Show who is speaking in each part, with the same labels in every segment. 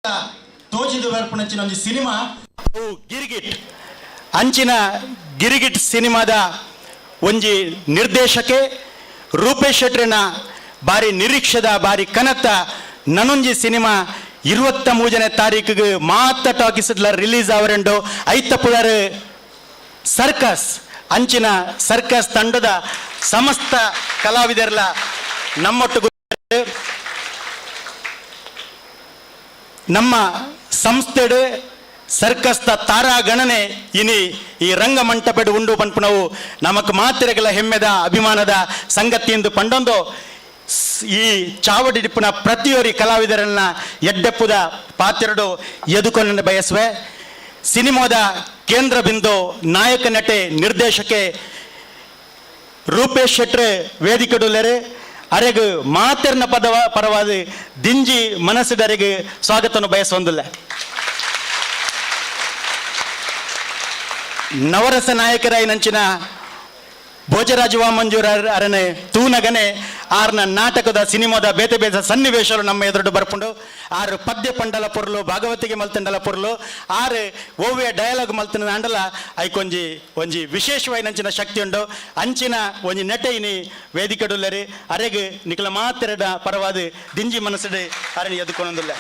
Speaker 1: ತೋಜಿದು ಬರ್ಪುನಂಚಿನ ಒಂದು ಸಿನಿಮಾ
Speaker 2: ಗಿರಿಗಿಟ್ ಅಂಚಿನ ಗಿರಿಗಿಟ್ ಸಿನಿಮಾದ ಒಂಜಿ ನಿರ್ದೇಶಕೆ ರೂಪೇಶ್ ಶೆಟ್ರಿನ ಬಾರಿ ನಿರೀಕ್ಷದ ಬಾರಿ ಕನತ ನನೊಂಜಿ ಸಿನಿಮಾ 23ನೇ ತಾರೀಕಿಗೆ ಮಾತ ಟಾಕೀಸ್ ರಿಲೀಸ್ ಅವರೆಂಡು ಐತ ಪುಳರ್ ಸರ್ಕಸ್ ಅಂಚಿನ ಸರ್ಕಸ್ ತಂಡದ ಸಮಸ್ತ ಕಲಾವಿದರ್ಲ ನಮ್ಮೊಟ್ಟಿಗೆ ನಮ್ಮ ಸಂಸ್ಥೆಡು ಸರ್ಕಸ್ದ ತಾರಾ ಗಣನೆ ಇನಿ ಈ ರಂಗ ಮಂಟಪಡು ಉಂಡು ಪಂಪುನವು ನಮಕ್ ಮಾತಿರಗಲ ಹೆಮ್ಮೆದ ಅಭಿಮಾನದ ಸಂಗತಿ ಎಂದು ಪಂಡೊಂದು ಈ ಚಾವಡಿಡಿಪ್ಪನ ಪ್ರತಿಯೊರಿ ಕಲಾವಿದರನ್ನ ಎಡ್ಡೆಪ್ಪುದ ಪಾತ್ರಡು ಎದುಕೊಂಡು ಬಯಸುವೆ. ಸಿನಿಮಾದ ಕೇಂದ್ರ ಬಿಂದು ನಾಯಕ ನಟೆ ನಿರ್ದೇಶಕೆ ರೂಪೇಶ್ ಶೆಟ್ರೆ ವೇದಿಕೆಡುಲ್ಲರೆ ಅರೆಗೆ ಮಾತಿರ್ನ ಪರವಾದ ದಿಂಜಿ ಮನಸ್ಸಿದರಿಗೆ ಸ್ವಾಗತವನ್ನು ಬಯಸೊಂದಿಲ್ಲ. ನವರಸ ನಾಯಕರಾಯಿ ನಂಚಿನ ಭೋಜರಾಜ ವಾಮಂಜೂರ ಅರನೆ ತೂನಗನೆ ಆರ್ನ ನಾಟಕದ ಸಿನಿಮಾದ ಬೇತೆ ಬೇತೆ ಸನ್ನಿವೇಶಗಳು ನಮ್ಮ ಎದುರು ಬರ್ಪುಂಡು ಆರು ಪದ್ಯ ಪಂಡಲ ಪೊರ್ಲು ಭಾಗವತಿಗೆ ಮಲ್ತಂಡಲ ಪೊರ್ಲು ಆರು ಓವಿಯ ಡಯಲಾಗ್ ಮಲ್ತನ ಅಂಡಲ ಐಕೊಂಜಿ ಒಂಜಿ ವಿಶೇಷವಾಗಿ ನಂಚಿನ ಶಕ್ತಿ ಉಂಡು ಅಂಚಿನ ಒಂಜಿ ನೆಟೆ ಇನಿ ವೇದಿಕೆಡುಲ್ಲರಿ ಅರೆಗೆ ನಿಖಲ ಮಾತೆರಡ ಪರವಾದ ದಿಂಜಿ ಮನಸ್ಸಡೆ ಅರಣಿ ಎದುಕೊಂದಿಲ್ಲ.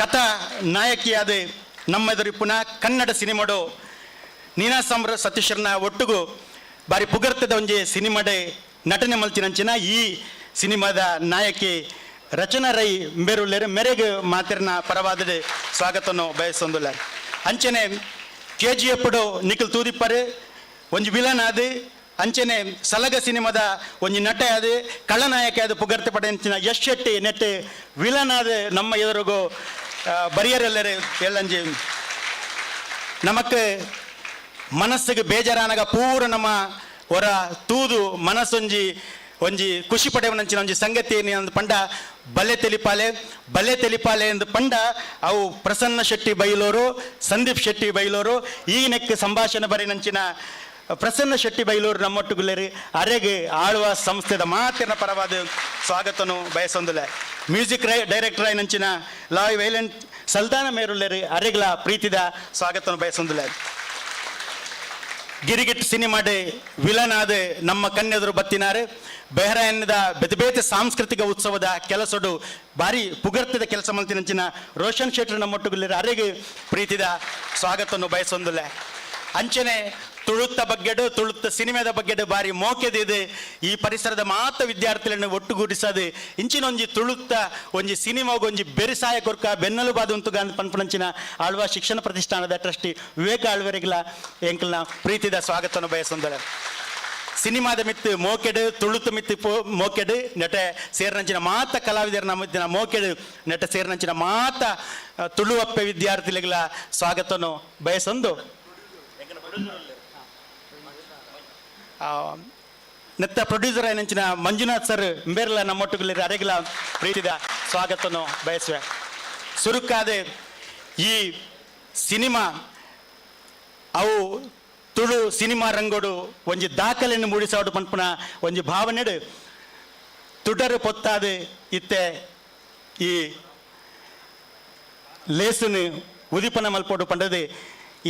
Speaker 2: ಕಥಾ ನಾಯಕಿಯಾದ ನಮ್ಮ ಎದುರು ಪುನಃ ಕನ್ನಡ ಸಿನಿಮಾಡು ನೀನಾಸಂಬ್ರ ಸತೀಶ್ವರನ ಒಟ್ಟಿಗೂ ಬಾರಿ ಪುಗರ್ತದ ಒಂಜಿ ಸಿನಿಮಾಡೆ ನಟನೆ ಮಲ್ತಿನಂಚಿನ ಈ ಸಿನಿಮಾದ ನಾಯಕಿ ರಚನಾ ರೈ ಬೇರುಳ್ಳೇರು ಮೆರೆಗೆ ಮಾತಿರ್ನ ಪರವಾದ ಸ್ವಾಗತವನ್ನು ಬಯಸೊಂದಿಲ್ಲ. ಅಂಚನೆ KGF ನಿಖಿಲ್ ತೂದಿಪ್ಪರು ಒಂಜಿ ವಿಲನ್ ಆದ ಅಂಚನೆ ಸಲಗ ಸಿನಿಮಾದ ಒಂಜಿ ನಟ ಆದ ಕಳ್ಳನಾಯಕ ಆದ ಪುಗರ್ತೆ ಪಡೆಂಚಿನ ಯಶ್ ಶೆಟ್ಟಿ ನೆಟ್ಟು ವಿಲನ್ ಆದ ನಮ್ಮ ಎದುರಿಗೂ ಬರಿಯರೆಲ್ಲರೂ ಎಲ್ಲಂಜಿ ನಮಕ್ ಮನಸ್ಸಿಗೆ ಬೇಜಾರಾನಾಗ ಪೂರ ನಮ್ಮ ಹೊರ ತೂದು ಮನಸ್ಸೊಂಜಿ ಒಂಜಿ ಖುಷಿ ಪಡೆಯವನಂಚಿನ ಒಂಜಿ ಸಂಗತಿ ಪಂಡ ಬಲೆ ತೆಲಿಪಾಲೆ ಎಂದು ಪಂಡ ಅವು ಪ್ರಸನ್ನ ಶೆಟ್ಟಿ ಬೈಲೋರು ಸಂದೀಪ್ ಶೆಟ್ಟಿ ಬೈಲೋರು ಈ ನೆಕ್ ಸಂಭಾಷಣೆ ಬರೀನಂಚಿನ ಪ್ರಸನ್ನ ಶೆಟ್ಟಿ ಬೈಲೂರು ನಮ್ಮೊಟ್ಟುಗುಲ್ಲೇರಿ ಅರೆಗೆ ಆಳ್ವ ಸಂಸ್ಥೆದ ಮಾತಿನ ಪರವಾದ ಸ್ವಾಗತನು ಬಯಸೊಂದಿಲ್ಲ. Music director ಆಯ್ನಂಚಿನ Loy violent ಸಲ್ದಾನ ಮೇರುಳ್ಳೇರಿ ಅರೆಗ್ಲ ಪ್ರೀತಿದ ಸ್ವಾಗತನು ಬಯಸೊಂದಿಲ್ಲ. Girigit ಸಿನಿಮಾಡೆ villain ಆದ ನಮ್ಮ ಕನ್ನೆದುರು ಬತ್ತಿನಾರೆ ಬೆಹರಾಯನ್ನದ ಬೇತೆ ಸಾಂಸ್ಕೃತಿಕ ಉತ್ಸವದ ಕೆಲಸಡು ಭಾರಿ ಪುಗರ್ತದ ಕೆಲಸ ಮಲ್ತಿನಂಚಿನ ರೋಷನ್ ಶೆಟ್ಟಿ ನಮ್ಮೊಟ್ಟುಗುಲ್ಲೇರಿ ಅರೆಗೆ ಪ್ರೀತಿದ ಸ್ವಾಗತವನ್ನು ಬಯಸೊಂದಿಲ್ಲ. ಅಂಚನೆ ತುಳುತ್ತ ಬಗ್ಗೆಡು ತುಳುತ್ತ ಸಿನಿಮಾದ ಬಗ್ಗೆಡು ಬಾರಿ ಮೋಕೆದಿದೆ ಈ ಪರಿಸರದ ಮಾತ ವಿದ್ಯಾರ್ಥಿಗಳನ್ನು ಒಟ್ಟುಗೂಡಿಸದೆ ಇಂಚಿನ ಒಂಜಿ ತುಳುತ್ತ ಒಂಜಿ ಸಿನಿಮಾಗ ಒಂಜಿ ಬೆರಿಸಾಯ ಕೊರ್ಕ ಬೆನ್ನಲು ಬಾದುಂತು ಪನ್ಪುನಂಚಿನ ಆಳ್ವ ಶಿಕ್ಷಣ ಪ್ರತಿಷ್ಠಾನದ ಟ್ರಸ್ಟಿ ವಿವೇಕ ಆಳ್ವರಿಗಳ ಎಂಕಲ್ನ ಪ್ರೀತಿದ ಸ್ವಾಗತವನ್ನು ಬಯಸೊಂದಳ. ಸಿನಿಮಾದ ಮಿತ್ತು ಮೋಕೆಡು ತುಳುತ್ತು ಮಿತ್ತು ಮೋಕೆಡು ನೆಟ ಸೇರ್ನಂಚಿನ ಮಾತ ಕಲಾವಿದರ ನಮ್ಮ ಮೋಕೆಡು ನೆಟ ಸೇರ್ನಂಚಿನ ಮಾತ ತುಳುವಪ್ಪೆ ವಿದ್ಯಾರ್ಥಿಗಳ ಸ್ವಾಗತವನ್ನು ಬಯಸೊಂದು ನೆತ್ತ ಪ್ರೊಡ್ಯೂಸರ್ ಏನಂಚಿನ ಮಂಜುನಾಥ್ ಸರ್ ಬೇರೆಲ್ಲ ನಮ್ಮೊಟ್ಟಿಗೆ ಅರೆಗಿಲ ಪ್ರೀತಿದ ಸ್ವಾಗತವನ್ನು ಬಯಸುವೆ. ಸುರುಕಾದ ಈ ಸಿನಿಮಾ ಅವು ತುಳು ಸಿನಿಮಾ ರಂಗೋಡು ಒಂಜಿ ದಾಖಲೆಯನ್ನು ಮೂಡಿಸೋಡು ಪನ್ಪುನ ಒಂಜಿ ಭಾವನೆಡು ತುಡರು ಪೊತ್ತಾದ ಇತ್ತೆ ಈ ಲೇಸುನು ಉದಿಪನ ಮಲ್ಪೋಡು ಪಂಡದು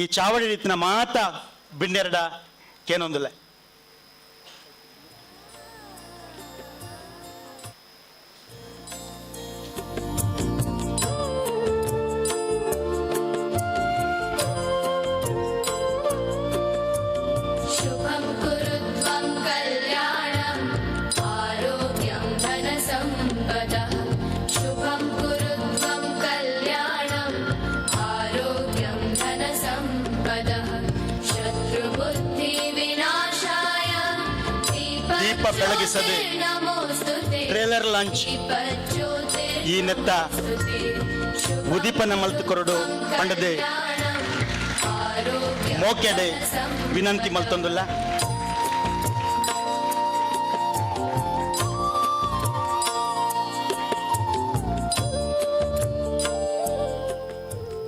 Speaker 2: ಈ ಚಾವಡಿ ರೀತಿನ ಮಾತ ಬಿಂಡೆರಡ ಕೇನೊಂದಿಲ್ಲ. ಬೆಳಗಿಸದೆ ಟ್ರೇಲರ್ ಲಾಂಚ್ ಈ ನೆತ್ತ ಉದೀಪನ ಮಲ್ತುಕೊರಡು ಪಂಡದೆ ಮೋಕೆಡೆ ವಿನಂತಿ ಮಲ್ತೊಂದುಲ್ಲ.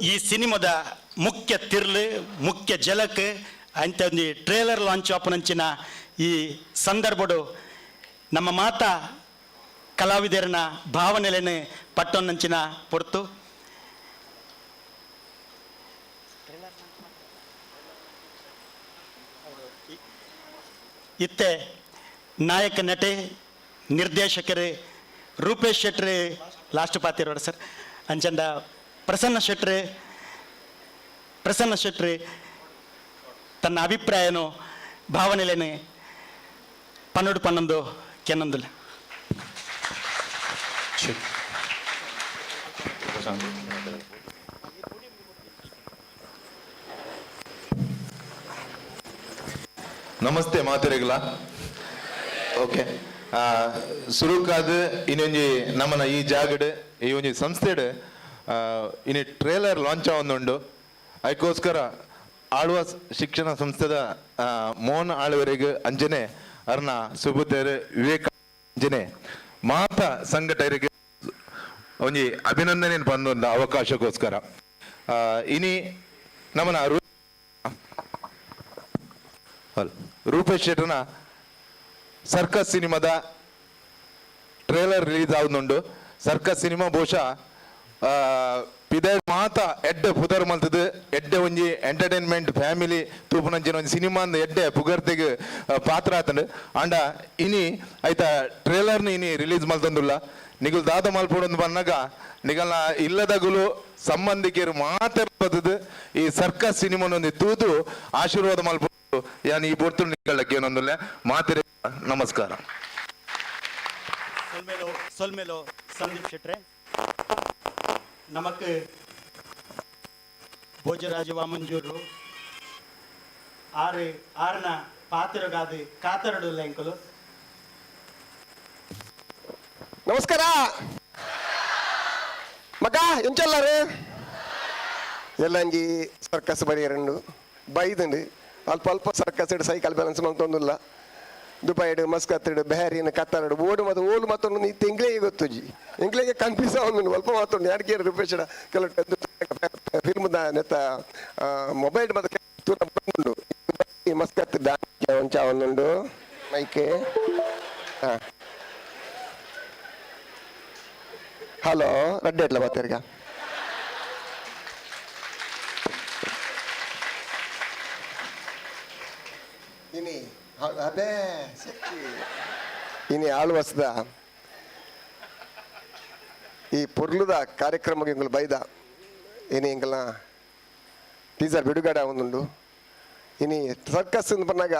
Speaker 2: ಈ ಸಿನಿಮಾದ ಮುಖ್ಯ ತಿರ್ಲು ಮುಖ್ಯ ಜಲಕ್ ಅಂತ ಒಂದು ಟ್ರೇಲರ್ ಲಾಂಚ್ ಆಪನಂಚಿನ ಈ ಸಂದರ್ಭಡು ನಮ್ಮ ಮಾತಾ ಕಲಾವಿದರನ ಭಾವನೆಲೆನೆ ಪಟ್ಟೊನ್ನಂಚಿನ ಪೊರ್ತು ಇತ್ತೆ ನಾಯಕ ನಟೆ ನಿರ್ದೇಶಕರು ರೂಪೇಶ್ ಶೆಟ್ರು ಲಾಸ್ಟ್ ಪಾತಿರೋರು ಸರ್ ಅಂಚಂಡ ಪ್ರಸನ್ನ ಶೆಟ್ರು ತನ್ನ ಅಭಿಪ್ರಾಯನು ಭಾವನೆಲೇನೆ ಪನ್ನೊಂದು ಕೆನ್ನೊಂದುಲ್ಲ.
Speaker 1: ನಮಸ್ತೆ ಮಾತೆರೆಗ್ಲ ಓಕೆ ಸುರುಕಾದ ಇನ್ನೊಂಜಿ ನಮ್ಮನ ಈ ಜಾಗಡ್ ಈ ಒಂಜಿ ಸಂಸ್ಥೆಡ್ ಇನ್ನು ಟ್ರೇಲರ್ ಲಾಂಚ್ ಆವೊಂದುಂಡು ಅದಕ್ಕೋಸ್ಕರ ಆಳ್ವಾಸ್ ಶಿಕ್ಷಣ ಸಂಸ್ಥೆದ ಮೋಹನ್ ಆಳ್ವರೆಗೆ ಅಂಜನೆ ಅರ್ನ ಸುಬುತೇರ್ ವಿವೇಕ ಅಂಜನೆ ಮಾತ ಸಂಘಟಕರಿಗೆ ಒಂಜಿ ಅಭಿನಂದನೆ ಬಂದೊಂದು ಅವಕಾಶಕ್ಕೋಸ್ಕರ ಇನಿ ನಮ್ಮನ ರೂಪೇಶ್ ಶೆಟ್ಟರ್ನ ಸರ್ಕಸ್ ಸಿನಿಮಾದ ಟ್ರೇಲರ್ ರಿಲೀಸ್ ಆಗುന്നുണ്ട്. ಸರ್ಕಸ್ ಸಿನಿಮಾ ಬಹುಶಃ ಪಿದ ಮಾತ ಎಡ್ಡೆ ಪುದರ್ ಮಲ್ತದ ಎಡ್ಡೆ ಒಂಜಿ ಎಂಟರ್ಟೈನ್ಮೆಂಟ್ ಫ್ಯಾಮಿಲಿ ತೂಪುನಂಚಿನ ಒಂಜಿ ಸಿನಿಮಾ ಎಡ್ಡೆ ಪುಗರ್ತೆಗ್ ಪಾತ್ರ ಆತಂಡು ಅಂಡ ಇನಿ ಐತ ಟ್ರೇಲರ್ನ ಇನಿ ರಿಲೀಸ್ ಮಲ್ತಂದುಲ್ಲ ನಿಗಲ್ ದಾದ ಮಲ್ಪೊಂದು ಬಂದಾಗ ನಿಗಲ್ನ ಇಲ್ಲದಗುಲು ಸಂಬಂಧಿಕರು ಮಾತಾಡ್ತದ ಈ ಸರ್ಕಸ್ ಸಿನಿಮಾನೊಂದು ತೂತು ಆಶೀರ್ವಾದ ಮಲ್ಪ ಯಾನ್ ಈ ಪೊರ್ತು ನಿಗಳಕ್ಕೆ ಏನೊಂದುಲ್ಲ ಮಾತಿರ ನಮಸ್ಕಾರ.
Speaker 2: ಸೊಲ್ಮೇಲೋ ಸಂದೀಪ್ ಶೆಟ್ರೆ நமக்கு ಭೋಜರಾಜ ವಾಮಂಜೂರು ಆರನ ಪಾತ್ರಗಾದು ಕಾತರಡು ಲೆಂಕಲು
Speaker 3: ನಮಸ್ಕಾರ ಮಗ ಎಂಚಲ್ಲಾರು ಎಲ್ಲಂಜಿ ಸರ್ಕಸ್ ಬರಿಯರಂಡು ಬೈದಂಡು ಅಲ್ಪ ಅಲ್ಪ ಸರ್ಕಸ್ ಇಡು ಸೈಕಲ್ ಬ್ಯಾಲೆನ್ಸ್ ಮಂತೊಂದುಲ್ಲ ದುಬೈಡು ಮಸ್ಕತ್ತಡು ಬೆಹರಿನ ಕತ್ತರಡು ಓಡು ಮತ್ತು ಓಲು ಮತ್ತೊಂದು ನೀ ಎಂಗ್ಲಿಗೆ ಗೊತ್ತುಜಿ ಎಂಗ್ಲಿಗೆ ಕನ್ಫ್ಯೂಸ್ ಆಗೊಂಡು ಅಲ್ಪ ಮಾತೊಂದು ಯಾರಿಗೆ ರೂಪೇಶ್ ಕೆಲವು ಫಿಲ್ಮ್ದ ನೆತ್ತ ಮೊಬೈಲ್ ಮತ್ತೆ ಬಂದುಂಡು ಮಸ್ಕತ್ ಒಂಚ ಒಂದುಂಡು ಮೈಕೆ ಹಲೋ ರಡ್ಡೆ ಎಟ್ಲ ಬತ್ತರ್ಗ ಇನಿ ಅದೇ ಇನಿ ಆಳ್ವಾಸ್ದ ಈ ಪೊರ್ಲುದ ಕಾರ್ಯಕ್ರಮಕ್ಕೆ ಇಂಗಲ್ ಬೈದ ಇನಿ ಇಂಗಲ್ನ ಟೀಸರ್ ಬಿಡುಗಡೆ ಆವೊಂದುಂಡು ಇನಿ ಸರ್ಕಸ್ ಬಂದಾಗ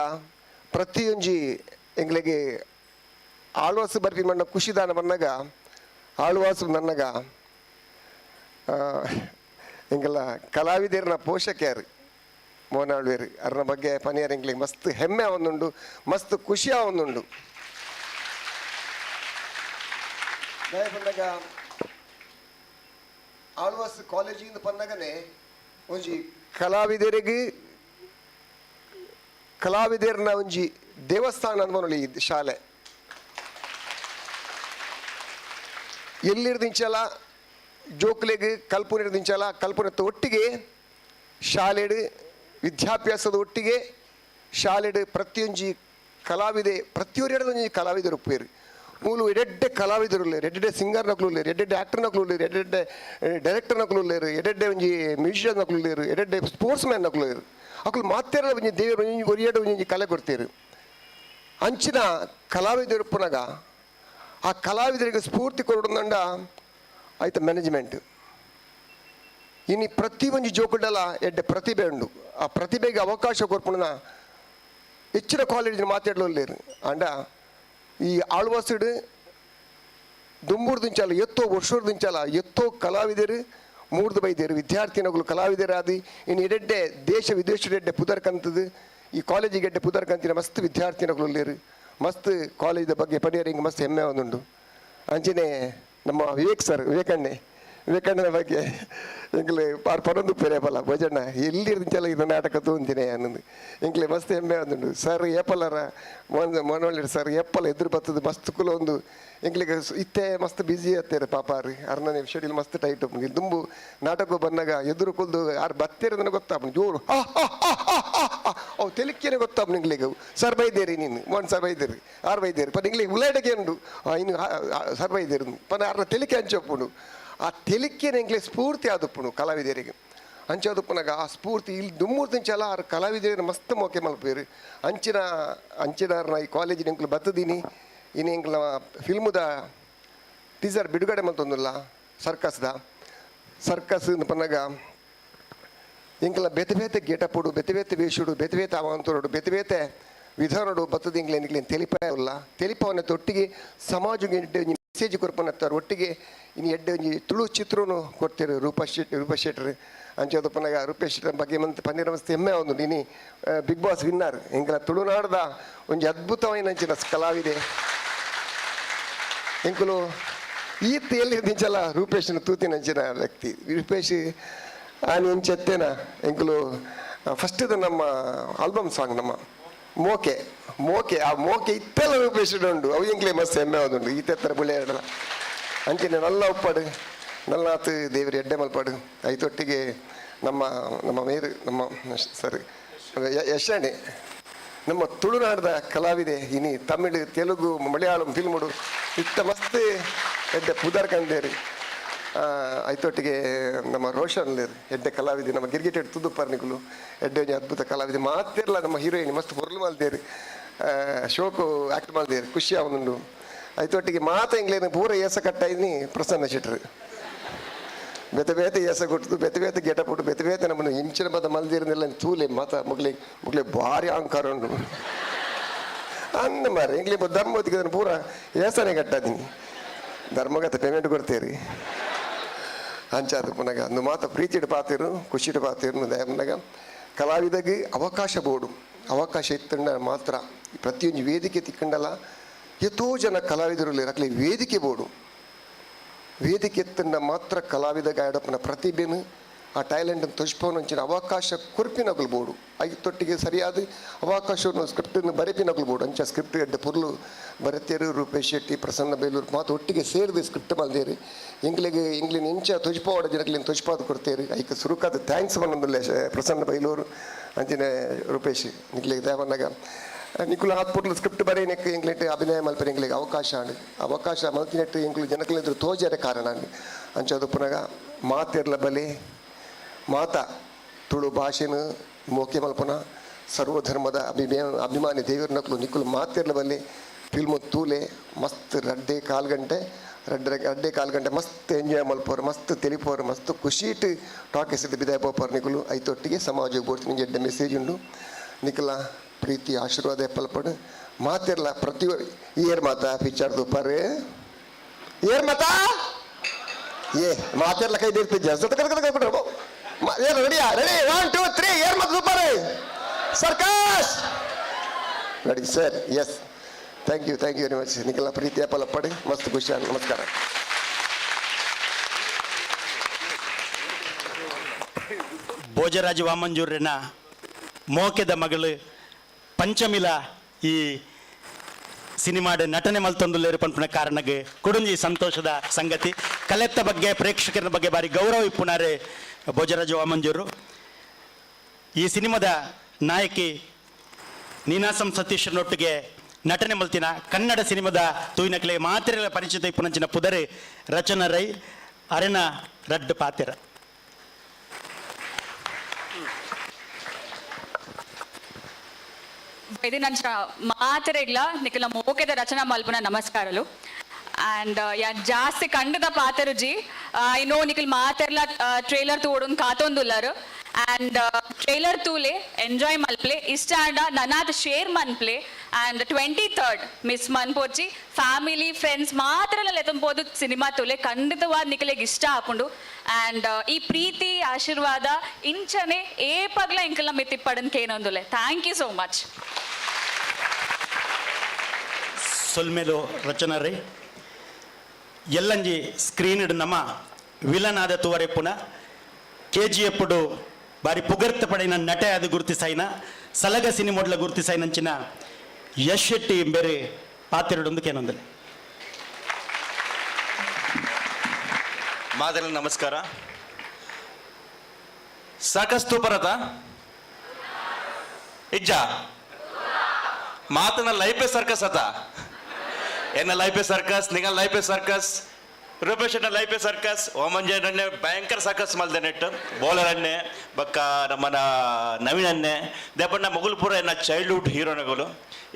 Speaker 3: ಪ್ರತಿಯೊಂಜಿ ಎಂಗ್ಲಿಗೆ ಆಳ್ವಾಸ್ ಬರ್ಪಿ ಮಣ್ಣ ಖುಷಿದಾನ ಬಂದಾಗ ಆಳ್ವಾಸು ನನ್ನಗ ಇಂಗಲ್ಲ ಕಲಾವಿದರನ ಪೋಷಕರು ಮೋಹನ್ ಆಳ್ವೇರು ಅರ್ನ ಬಗ್ಗೆ ಪನಿಯರ್ ಇಂಗ್ಲಿಗೆ ಮಸ್ತ್ ಹೆಮ್ಮೆ ಆವೊಂದುಂಡು ಮಸ್ತ್ ಖುಷಿ ಆವೊಂದುಂಡು ಬಂದಾಗ ಆಳ್ವಾಸ್ ಕಾಲೇಜಿಂದ ಬಂದಾಗನೇ ಒಂಜಿ ಕಲಾವಿದರನ ಒಂಜಿ ದೇವಸ್ಥಾನ ಅನ್ಬೋನೊಳಿ ಶಾಲೆ ಎಲ್ಲಿರ್ದಿಂಚಲ ಜೋಕ್ಲೆಗ್ ಕಲ್ಪುನಿರ್ದಿಂಚಲ ಕಲ್ಪುನತ್ತ ಒಟ್ಟಿಗೆ ಶಾಲೆಡ್ ವಿದ್ಯಾಭ್ಯಾಸದ ಒಟ್ಟಿಗೆ ಶಾಲೆಡ್ ಪ್ರತಿಯೊಂಜಿ ಕಲಾವಿದೆ ಪ್ರತಿಯೊಂದು ಕಲಾವಿದರು ಉಪ್ಪೇರು ಮೂಲು ಎಡೆಡ್ಡೆ ಕಲಾವಿದರು ಉಳ್ಳೇರು ಎಡೆಡ್ಡೆ ಸಿಂಗರ್ ನಕಲು ಉಳ್ಳೇರು ಎಡೆಡ್ಡೆ ಆಕ್ಟರ್ ನಕಲು ಉಳ್ಳೇರು ಎಡೆಡ್ಡೆ ಡೈರೆಕ್ಟರ್ ನಕಲು ಉಳ್ಳೇರು ಎಡೆಡ್ಡೆ ಒಂಜಿ ಮ್ಯೂಸಿಷಿಯನ್ ನಕಲು ಉಳ್ಳೇರು ಎಡೆಡ್ಡೆ ಸ್ಪೋರ್ಟ್ಸ್ ಮ್ಯಾನ್ ನಕಲು ಉಳ್ಳೇರು ಅಕಲು ಮಾತೆರ ಒಂಜಿ ದೇವರು ಒರಿಯಡೆ ಒಂಜಿ ಕಲೆ ಕೊಡ್ತೇರು ಅಂಚಿನ ಕಲಾವಿದರು ಪುನಗ ಆ ಕಲಾವಿದರಿಗೆ ಸ್ಫೂರ್ತಿ ಕೊಡೋದಂಡ ಆಯ್ತು ಮ್ಯಾನೇಜ್ಮೆಂಟ್ ಇನ್ನು ಪ್ರತಿ ಒಂಜಿ ಜೋಕುಡಲ ಎಡ್ಡೆ ಪ್ರತಿಭೆ ಉಂಡು ಆ ಪ್ರತಿಭೆಗೆ ಅವಕಾಶ ಕೊರ್ಪುಣ ಹೆಚ್ಚಿನ ಕಾಲೇಜಿನ ಮಾತಾಡಲೇರು ಅಂಡ ಈ ಆಳ್ವಾಸಡ್ ದುಂಬೂರ್ದಿಂಚಲ ಎತ್ತೋ ವರ್ಷೂರ್ದಿಂಚಲ ಎತ್ತೋ ಕಲಾವಿದರು ಮೂರ್ದು ಬೈದೇರು ವಿದ್ಯಾರ್ಥಿನಗಳು ಕಲಾವಿದರಾದಿ ಇನ್ನು ಎಡೆಡ್ಡೆ ದೇಶ ವಿದೇಶಡೆಡ್ಡೆ ಪುದರ್ಕಂತದ್ದು ಈ ಕಾಲೇಜಿಗೆ ಎಡ್ಡೆ ಪುದರ್ಕಂತಿನ ಮಸ್ತ್ ವಿದ್ಯಾರ್ಥಿನಗಳು ಉಳ್ಳೇರು ಮಸ್ತ್ ಕಾಲೇಜ್ ಬಗ್ಗೆ ಪಡಿಯರಿಂಗ್ ಮಸ್ತ್ ಹೆಮ್ಮೆ ಒಂದುಂಡು ಅಂಚನೆ ನಮ್ಮ ವಿವೇಕ್ ಸರ್ ವಿವೇಕಣ್ಣೆ ವಿವೇಕಾನಂದ ಬಗ್ಗೆ ಎಂಕ್ಲೆ ಪರೊಂದು ಪೆರೇಪಲ್ಲ ಭೋಜನ ಎಲ್ಲಿ ಇರ್ದಿಂಚಲ್ಲ ಇದು ನಾಟಕ ತೂಂತಿನೇ ಅನ್ನೋದು ಎಂಕ್ಲೆ ಮಸ್ತ್ ಹೆಮ್ಮೆ ಅಂದುಂಡು ಸರ್ ಏಪಲ್ಲರ ಮನೊಳ್ಳಿ ಸರ್ ಏಪಲ್ಲ ಎದುರು ಬರ್ತದೆ ಮಸ್ತ್ ಕುಲ ಒಂದು ಎಂಕ್ಲಿಗೆ ಇತ್ತೆ ಮಸ್ತ್ ಬ್ಯುಸಿ ಆಗ್ತಾರೆ ಪಾಪಾರು ಅರ್ನೇ ಶೆಡ್ಯೂಲ್ ಮಸ್ತ್ ಟೈಟ್ ಉಪ್ಪು ದುಂಬು ನಾಟಕ ಬಂದಾಗ ಎದುರು ಕುಲ್ದು ಯಾರು ಬತ್ತಿರೋದನ್ನ ಗೊತ್ತಾಪ ಜೋರು ಅವು ತೆಲಿಕ್ಕೇನೆ ಗೊತ್ತಾಪ ನಿಂಗ್ಲಿಗೆ ಸರ್ ಬೈದೇರಿ ನೀನು ಒಂದು ಸರ್ ಬೈದೇರಿ ಆರು ಬೈದೇರಿ ಪನ್ ಇಂಗ್ಲಿಗೆ ಉಳ್ಳಾಟಕ್ಕೆ ಉಂಡು ಇನ್ನು ಸರ್ ಬೈದೇರಿ ಪನ್ ಆರ್ನ ತೆಲಿಕೆ ಹಂಚೊಪ್ಪುಡು ಆ ತೆಲಿಕ್ಕೇನೆ ಎಂಕ್ಲೆ ಸ್ಫೂರ್ತಿ ಆದುಪ್ಪುನು ಕಲಾವಿದರಿಗೆ ಅಂಚೋದಪ್ಪನಾಗ ಆ ಸ್ಫೂರ್ತಿ ಇಲ್ಲಿ ದುಮ್ಮೂರ್ತಿಂಚಲ್ಲ ಆರು ಕಲಾವಿದರಿಗೆ ಮಸ್ತ್ ಮೋಕೆ ಮಲ್ಪೇರು ಅಂಚಿನಾರ್ನ ಈ ಕಾಲೇಜಿನ ಎಂಕ್ಲು ಬತ್ತದೀನಿ ಇನ್ನು ಎಂಕ್ಲ ಫಿಲ್ಮುದ ಟೀಸರ್ ಬಿಡುಗಡೆ ಮಲ್ತೊಂದಿಲ್ಲ ಸರ್ಕಸ್ ಪನ್ನಾಗ ಎಂಕ್ಲ ಬೆತೆ ಬೇತೆ ಗೇಟಪ್ಪುಡು ಬೆತೆ ಬೇತೆ ವೇಷುಡು ಬೆತೆ ಬೇತೆ ಅವಂತೋಡು ಬೆತೆ ಬೇತೆ ವಿಧಾನಡು ಬತ್ತದ ಎಂಗ್ಲ ಎಂಕ್ಲೇನು ತೆಲಿಪಾಯಲ್ಲ ತೆಲಿಪವನ್ನ ಒಟ್ಟಿಗೆ ಸಮಾಜಕ್ಕೆ ಮೆಸೇಜ್ ಕೊರ್ಪನತ್ತಾರೆ ಒಟ್ಟಿಗೆ ಇನ್ನು ಎಡ್ಡೆ ಒಂಜಿ ತುಳು ಚಿತ್ರನು ಕೊಡ್ತಾರೆ ರೂಪಾ ಶೆಟ್ರ್ ಅಂಚೋದಪ್ಪನಾಗ ರೂಪೇಶ್ ಶೆಟ್ಟರ್ ಬಗ್ಗೆ ಪನ್ನೀರ ಮಸ್ತ್ ಹೆಮ್ಮೆ ಒಂದು ನೀನು ಬಿಗ್ ಬಾಸ್ ವಿನ್ನರ್ ಎಂಕಲ ತುಳುನಾಡದ ಒಂಜಿ ಅದ್ಭುತమైన ಅಂಚಿನ ಕಲಾವಿದೆ ಎಂಕುಲು ಈತ ಎಲ್ಲಿ ನಿಂಚಲ್ಲ ರೂಪೇಶನ ತೂತಿನ ಅಂಚಿನ ವ್ಯಕ್ತಿ ರೂಪೇಶ್ ಆನಿ ಎಂಚೆತ್ತೇನ ಎಂಕುಲು ಫಸ್ಟ್ ನಮ್ಮ ಆಲ್ಬಮ್ ಸಾಂಗ್ ನಮ್ಮ ಮೋಕೆ ಆ ಮೋಕೆ ಇತ್ತೆಲ್ಲ ರೂಪೇಶ್ ಉಂಡು ಅವು ಎಂಕ್ಲೆ ಮಸ್ತ್ ಹೆಮ್ಮೆ ಆದುಂಡು ಈತೆತ್ತರ ಬುಳ್ಳೆ ಎರಡಲ್ಲ ಅಂಚನೆ ನಲ್ಲ ಉಪ್ಪಾಡು ನಲ್ಲಾತು ದೇವರಿ ಎಡ್ಡೆ ಮಲ್ಪಾಡು ಐತೊಟ್ಟಿಗೆ ನಮ್ಮ ಮೇರು ನಮ್ಮ ಸರಿ ಯಶಾಣೆ ನಮ್ಮ ತುಳುನಾಡದ ಕಲಾವಿದೆ ಇನಿ ತಮಿಳು ತೆಲುಗು ಮಲಯಾಳಂ ಫಿಲ್ಮುಡು ಇತ್ತ ಮಸ್ತ್ ಎಡ್ಡೆ ಪುದರ್ ಕಂಡೇರಿ ಐತೊಟ್ಟಿಗೆ ನಮ್ಮ ರೋಷನ್ ಎಡ್ಡೆ ಕಲಾವಿದೆ ನಮ್ಮ ಗಿರ್ಗಿಟೆಡ್ ತುದುಪ್ಪರ್ನಿಗಳು ಎಡ್ಡೆ ಒಂಜಿ ಅದ್ಭುತ ಕಲಾವಿದೆ ಮಾತಿರಲ್ಲ ನಮ್ಮ ಹೀರೋಯಿನ್ ಮಸ್ತ್ ಹೊರಲು ಮಲ್ದೇರಿ ಶೋಕು ಆ್ಯಕ್ಟ್ ಮಲ್ದೇರಿ ಖುಷಿ ಅವನುಂಡು ಐತೊಟ್ಟಿಗೆ ಎಂಗ್ಲೇನು ಪೂರ ಏಸ ಕಟ್ಟಾಯಿನಿ ಪ್ರಸನ್ನ ಶೆಟ್ರು ಬೆತೆ ಬೇತೆ ಏಸ ಕೊಟ್ಟು ಬೆತೆ ಬೇತೆ ಗೆಟ ಪುಟ್ಟು ಬೆತೆ ಬೇತೆ ನಮ್ಮನ್ನು ಇಂಚಿನ ಬದ ಮಲ್ದಿರನೆಲ್ಲ ತೂಲೆ ಮುಗ್ಲೆ ಭಾರಿ ಅಹಂಕಾರ ಉಂಡು ಅಂದ ಮಾರ ಎಂಗ್ಲಿ ಧರ್ಮೋತಿಗೆ ಪೂರ ಏಸನೆ ಕಟ್ಟಾದೀನಿ ಧರ್ಮಗತ ಪೇಮೆಂಟ್ ಕೊಡ್ತೇರಿ ಅಂಚಾದ ಪುನಗ ಅಂದು ಪ್ರೀತಿಡು ಪಾತಿರು ಖುಷಿಡು ಪಾತಿರು ದಯಮನಾಗ ಕಲಾವಿದಗೆ ಅವಕಾಶ ಇತ್ತಂಡ ಮಾತ್ರ ಪ್ರತಿಯೊಂದು ವೇದಿಕೆ ತಿಕ್ಕಂಡಲ್ಲ ಎಷ್ಟೋ ಜನ ಕಲಾವಿದರು ಅಕ್ಲಿ ವೇದಿಕೆ ಎತ್ತಂಡ ಮಾತ್ರ ಕಲಾವಿದ ಗಾಯಡಪ್ಪನ ಪ್ರತಿಭೆನು ಆ ಟ್ಯಾಲೆಂಟನ್ನು ತೊಜ್ಪವನಂಚಿನ ಅವಕಾಶ ಕೊರ್ಪಿನಗಲ್ಬೋದು ಐತೊಟ್ಟಿಗೆ ಸರಿಯಾದ ಅವಕಾಶವನ್ನು ಸ್ಕ್ರಿಪ್ಟನ್ನು ಬರೆಪಿನಗಲ್ಬೋದು ಅಂಚ ಸ್ಕ್ರಿಪ್ಟ್ ಎಡ್ಡೆ ಪುರ್ಲು ಬರೆತೇರು ರೂಪೇಶ್ ಶೆಟ್ಟಿ ಪ್ರಸನ್ನ ಬೇಲೂರು ಮಾತು ಒಟ್ಟಿಗೆ ಸೇರಿದೆ ಸ್ಕ್ರಿಪ್ಟ್ ಮಲ್ದೇರಿ ಇಂಗ್ಲಿನ ಇಂಚ ತೊಜ್ಪಾವಡ ಜನಗಳಿಗೆ ತೊಜ್ಪಾದ ಕೊಡ್ತೇರಿ ಐಕ ಸುರುಕಾದ ಥ್ಯಾಂಕ್ಸ್ ಬಂದೊಂದಿಲ್ಲ ಪ್ರಸನ್ನ ಬೈಲೂರು ಅಂಚಿನ ರೂಪೇಶ್ ನಿಗ್ಲಿಗೆ ದೇವನ್ನಾಗ ನಿಕುಲು ಹಾತ್ಪುಟ್ಲು ಸ್ಕ್ರಿಪ್ಟ್ ಬರೆಯಕ್ಕೆ ಎಂಗ್ಲೆಟ್ ಅಭಿನಯ ಮಲ್ಪರೆ ಎಂಗ್ಲಿಗೆ ಅವಕಾಶ ಮಲ್ತಿನೆಟ್ಟು ಎಂಗ್ಲು ಜನಕ್ಲೆದ್ರು ತೋಜರೆ ಕಾರಣ ಅಂಚೋದು ಪುನಗ ಮಾತೆರ್ಲ ಬಲೆ ತುಳು ಭಾಷೆನು ಮೋಕೆ ಮಲ್ಪನ ಸರ್ವಧರ್ಮದ ಅಭಿಮಾನಿ ದೇವರ ನಕ್ಲು ನಿಕುಲು ಮಾತೆರ್ಲ ಬಲೆ ಫಿಲ್ಮು ತೂಲೆ ಮಸ್ತ್ ರಡ್ಡೆ ಕಾಲು ಗಂಟೆ ಮಸ್ತ್ ಎಂಜಾಯ್ ಮಲ್ಪೋರು ಮಸ್ತ್ ತೆಲಿಪೋರು ಮಸ್ತ್ ಖುಷಿಟ್ ಟಾಕಿಸಿದ ಬಿದಾಯ ಪೋಪರ್ ನಿಕುಲು ಐತೊಟ್ಟಿಗೆ ಸಮಾಜಕ್ಕೆ ಬೋಡ್ತೀನಿ ಎಡ್ಡೆ ಮೆಸೇಜ್ ಉಂಡು ನಿಕುಲ ಪ್ರೀತಿ ಆಶೀರ್ವಾದ ಎಪ್ಪಲ್ಪಡು ಮಾತಿರಲ್ಲ ಪ್ರತಿ ಏರ್ ಮಾತಾ ಪಿಕ್ಚರ್ ದುಪ್ಪರ್ ಏರ್ ಮಾತಾ ಮಾತಿರ್ಲ ಕೈ ಇರ್ತಿದ್ದೆ ರೆಡಿ 1 2 3 ಏರ್ ಮಾತು ದುಪ್ಪರ್ circus ready sir yes thank you very much ನಿಖಿಲ ಪ್ರೀತಿ ಎಪ್ಪಲ್ಪಡು ಮಸ್ತ್ ಖುಷಿ ನಮಸ್ಕಾರ
Speaker 2: ಭೋಜರಾಜ ವಾಮಂಜೂರಿನ ಮೋಕೆದ ಮಗಳು ಪಂಚಮಿಲ ಈ ಸಿನಿಮಾದ ನಟನೆ ಮಲ್ತೊಂದುಲ್ಲೇರು ಪಂಪನ ಕಾರಣಗೆ ಕುಡುಂಜಿ ಸಂತೋಷದ ಸಂಗತಿ ಕಲೆತ್ತ ಬಗ್ಗೆ ಪ್ರೇಕ್ಷಕರ ಬಗ್ಗೆ ಬಾರಿ ಗೌರವ ಇಪ್ಪುನಾರೆ ಭೋಜರಾಜ ವಾಮಂಜೂರು ಈ ಸಿನಿಮಾದ ನಾಯಕಿ ನೀನಾಸಂ ಸತೀಶ್ನೊಟ್ಟಿಗೆ ನಟನೆ ಮಲ್ತಿನ ಕನ್ನಡ ಸಿನಿಮಾದ ತೂಯಿನಕಲೆ ಮಾತ್ರೆಗಳ ಪರಿಚಿತ ಇಪ್ಪುನಂಚಿನ ಪುದರೆ ರಚನಾ ರೈ ಅರೆನ ರಡ್ಡು ಪಾತೆರ
Speaker 4: ఇది నంచిన మాత్రల నికల మోకెద రచన మల్పున నమస్కారాలు అండ్ యా ಜಾಸ್ತಿ ಕಂಡದ ಪಾತರುಜಿ ಐ ನೋ ನಿಕಲ್ ಮಾತೆರ್ಲ ಟ್ರೇಲರ್ ತೋಡನ್ ಕಾತೊಂದುಲ್ಲರು ಅಂಡ್ ಟ್ರೇಲರ್ ತೂಲೆ ಎಂಜಾಯ್ ಮಲ್ಪ್ಲೆ ಇಷ್ಟ ಆಂಡ ನನಾದ ಶೇರ್ ಮನ್ಪ್ಲೆ ಅಂಡ್ 23rd ಮಿಸ್ ಮನ್ಪೋರ್ಚಿ ಫ್ಯಾಮಿಲಿ ಫ್ರೆಂಡ್ಸ್ ಮಾತ್ರ ಲೆತಂಬೋದು ಸಿನಿಮಾ ತೂಲೆ ಖಂಡಿತವಾದ ನಿಕಲೆಗೆ ಇಷ್ಟ ಆಪುಂಡು ಅಂಡ್ ಈ ಪ್ರೀತಿ ಆಶೀರ್ವಾದ ಇಂಚನೆ ಏ ಪಗ್ಲ ಇಂಕಲ್ನ ಮಿತ್ತಿಪ್ಪಡನ್ ಕೇನೊಂದುಲೆ ಥ್ಯಾಂಕ್ ಯು ಸೋ ಮಚ್
Speaker 2: ಸೊಲ್ಮೇಲು ರಚನಾ ರೈ ಎಲ್ಲಂಜಿ ಸ್ಕ್ರೀನ್ ನಮ್ಮ ವಿಲನ್ ಆದ ತೂವರೆಪ್ಪುನ KGF ಬಾರಿ ಪುಗರ್ತ ಪಡೆಯಿನ ನಟೆ ಅದು ಗುರುತಿಸಾಯಿನ ಸಲಗ ಸಿನಿಮೋಡ್ಲ ಗುರುತಿಸಾಯಿನಂಚಿನ ಯಶ್ ಶೆಟ್ಟಿ ಬೇರೆ ಪಾತ್ರೆಡೊಂದು ಕೇನೊಂದಲೆ.
Speaker 5: ಮಾದರಿ ನಮಸ್ಕಾರ. ಸರ್ಕಸ್ ತೂಪರತ ಇಜ್ಜ ಮಾತನ ಲೈಫೇ ಸರ್ಕಸ್ ಅತ ಎನ್ನ ಲೈಫೇ ಸರ್ಕಸ್ ನಿಂಗ ಲೈಫೇ ಸರ್ಕಸ್ ರೂಪೇಶ್ ಲೈಫೇ ಸರ್ಕಸ್ ಓಮಂಜೆ ಭಯಂಕರ ಸರ್ಕಸ್ ಮಲ್ದೆ ನೆಟ್ಟು ಬೌಲರ್ ಅನ್ನೆ ಬಕ್ಕ ನಮ್ಮನ ನವೀನ್ ಅನ್ನೆ ದೇಪಣ್ಣ ಮೊಗಲು ಪೂರ ಎನ್ನ ಚೈಲ್ಡ್ಹುಡ್ ಹೀರೋನಗಳು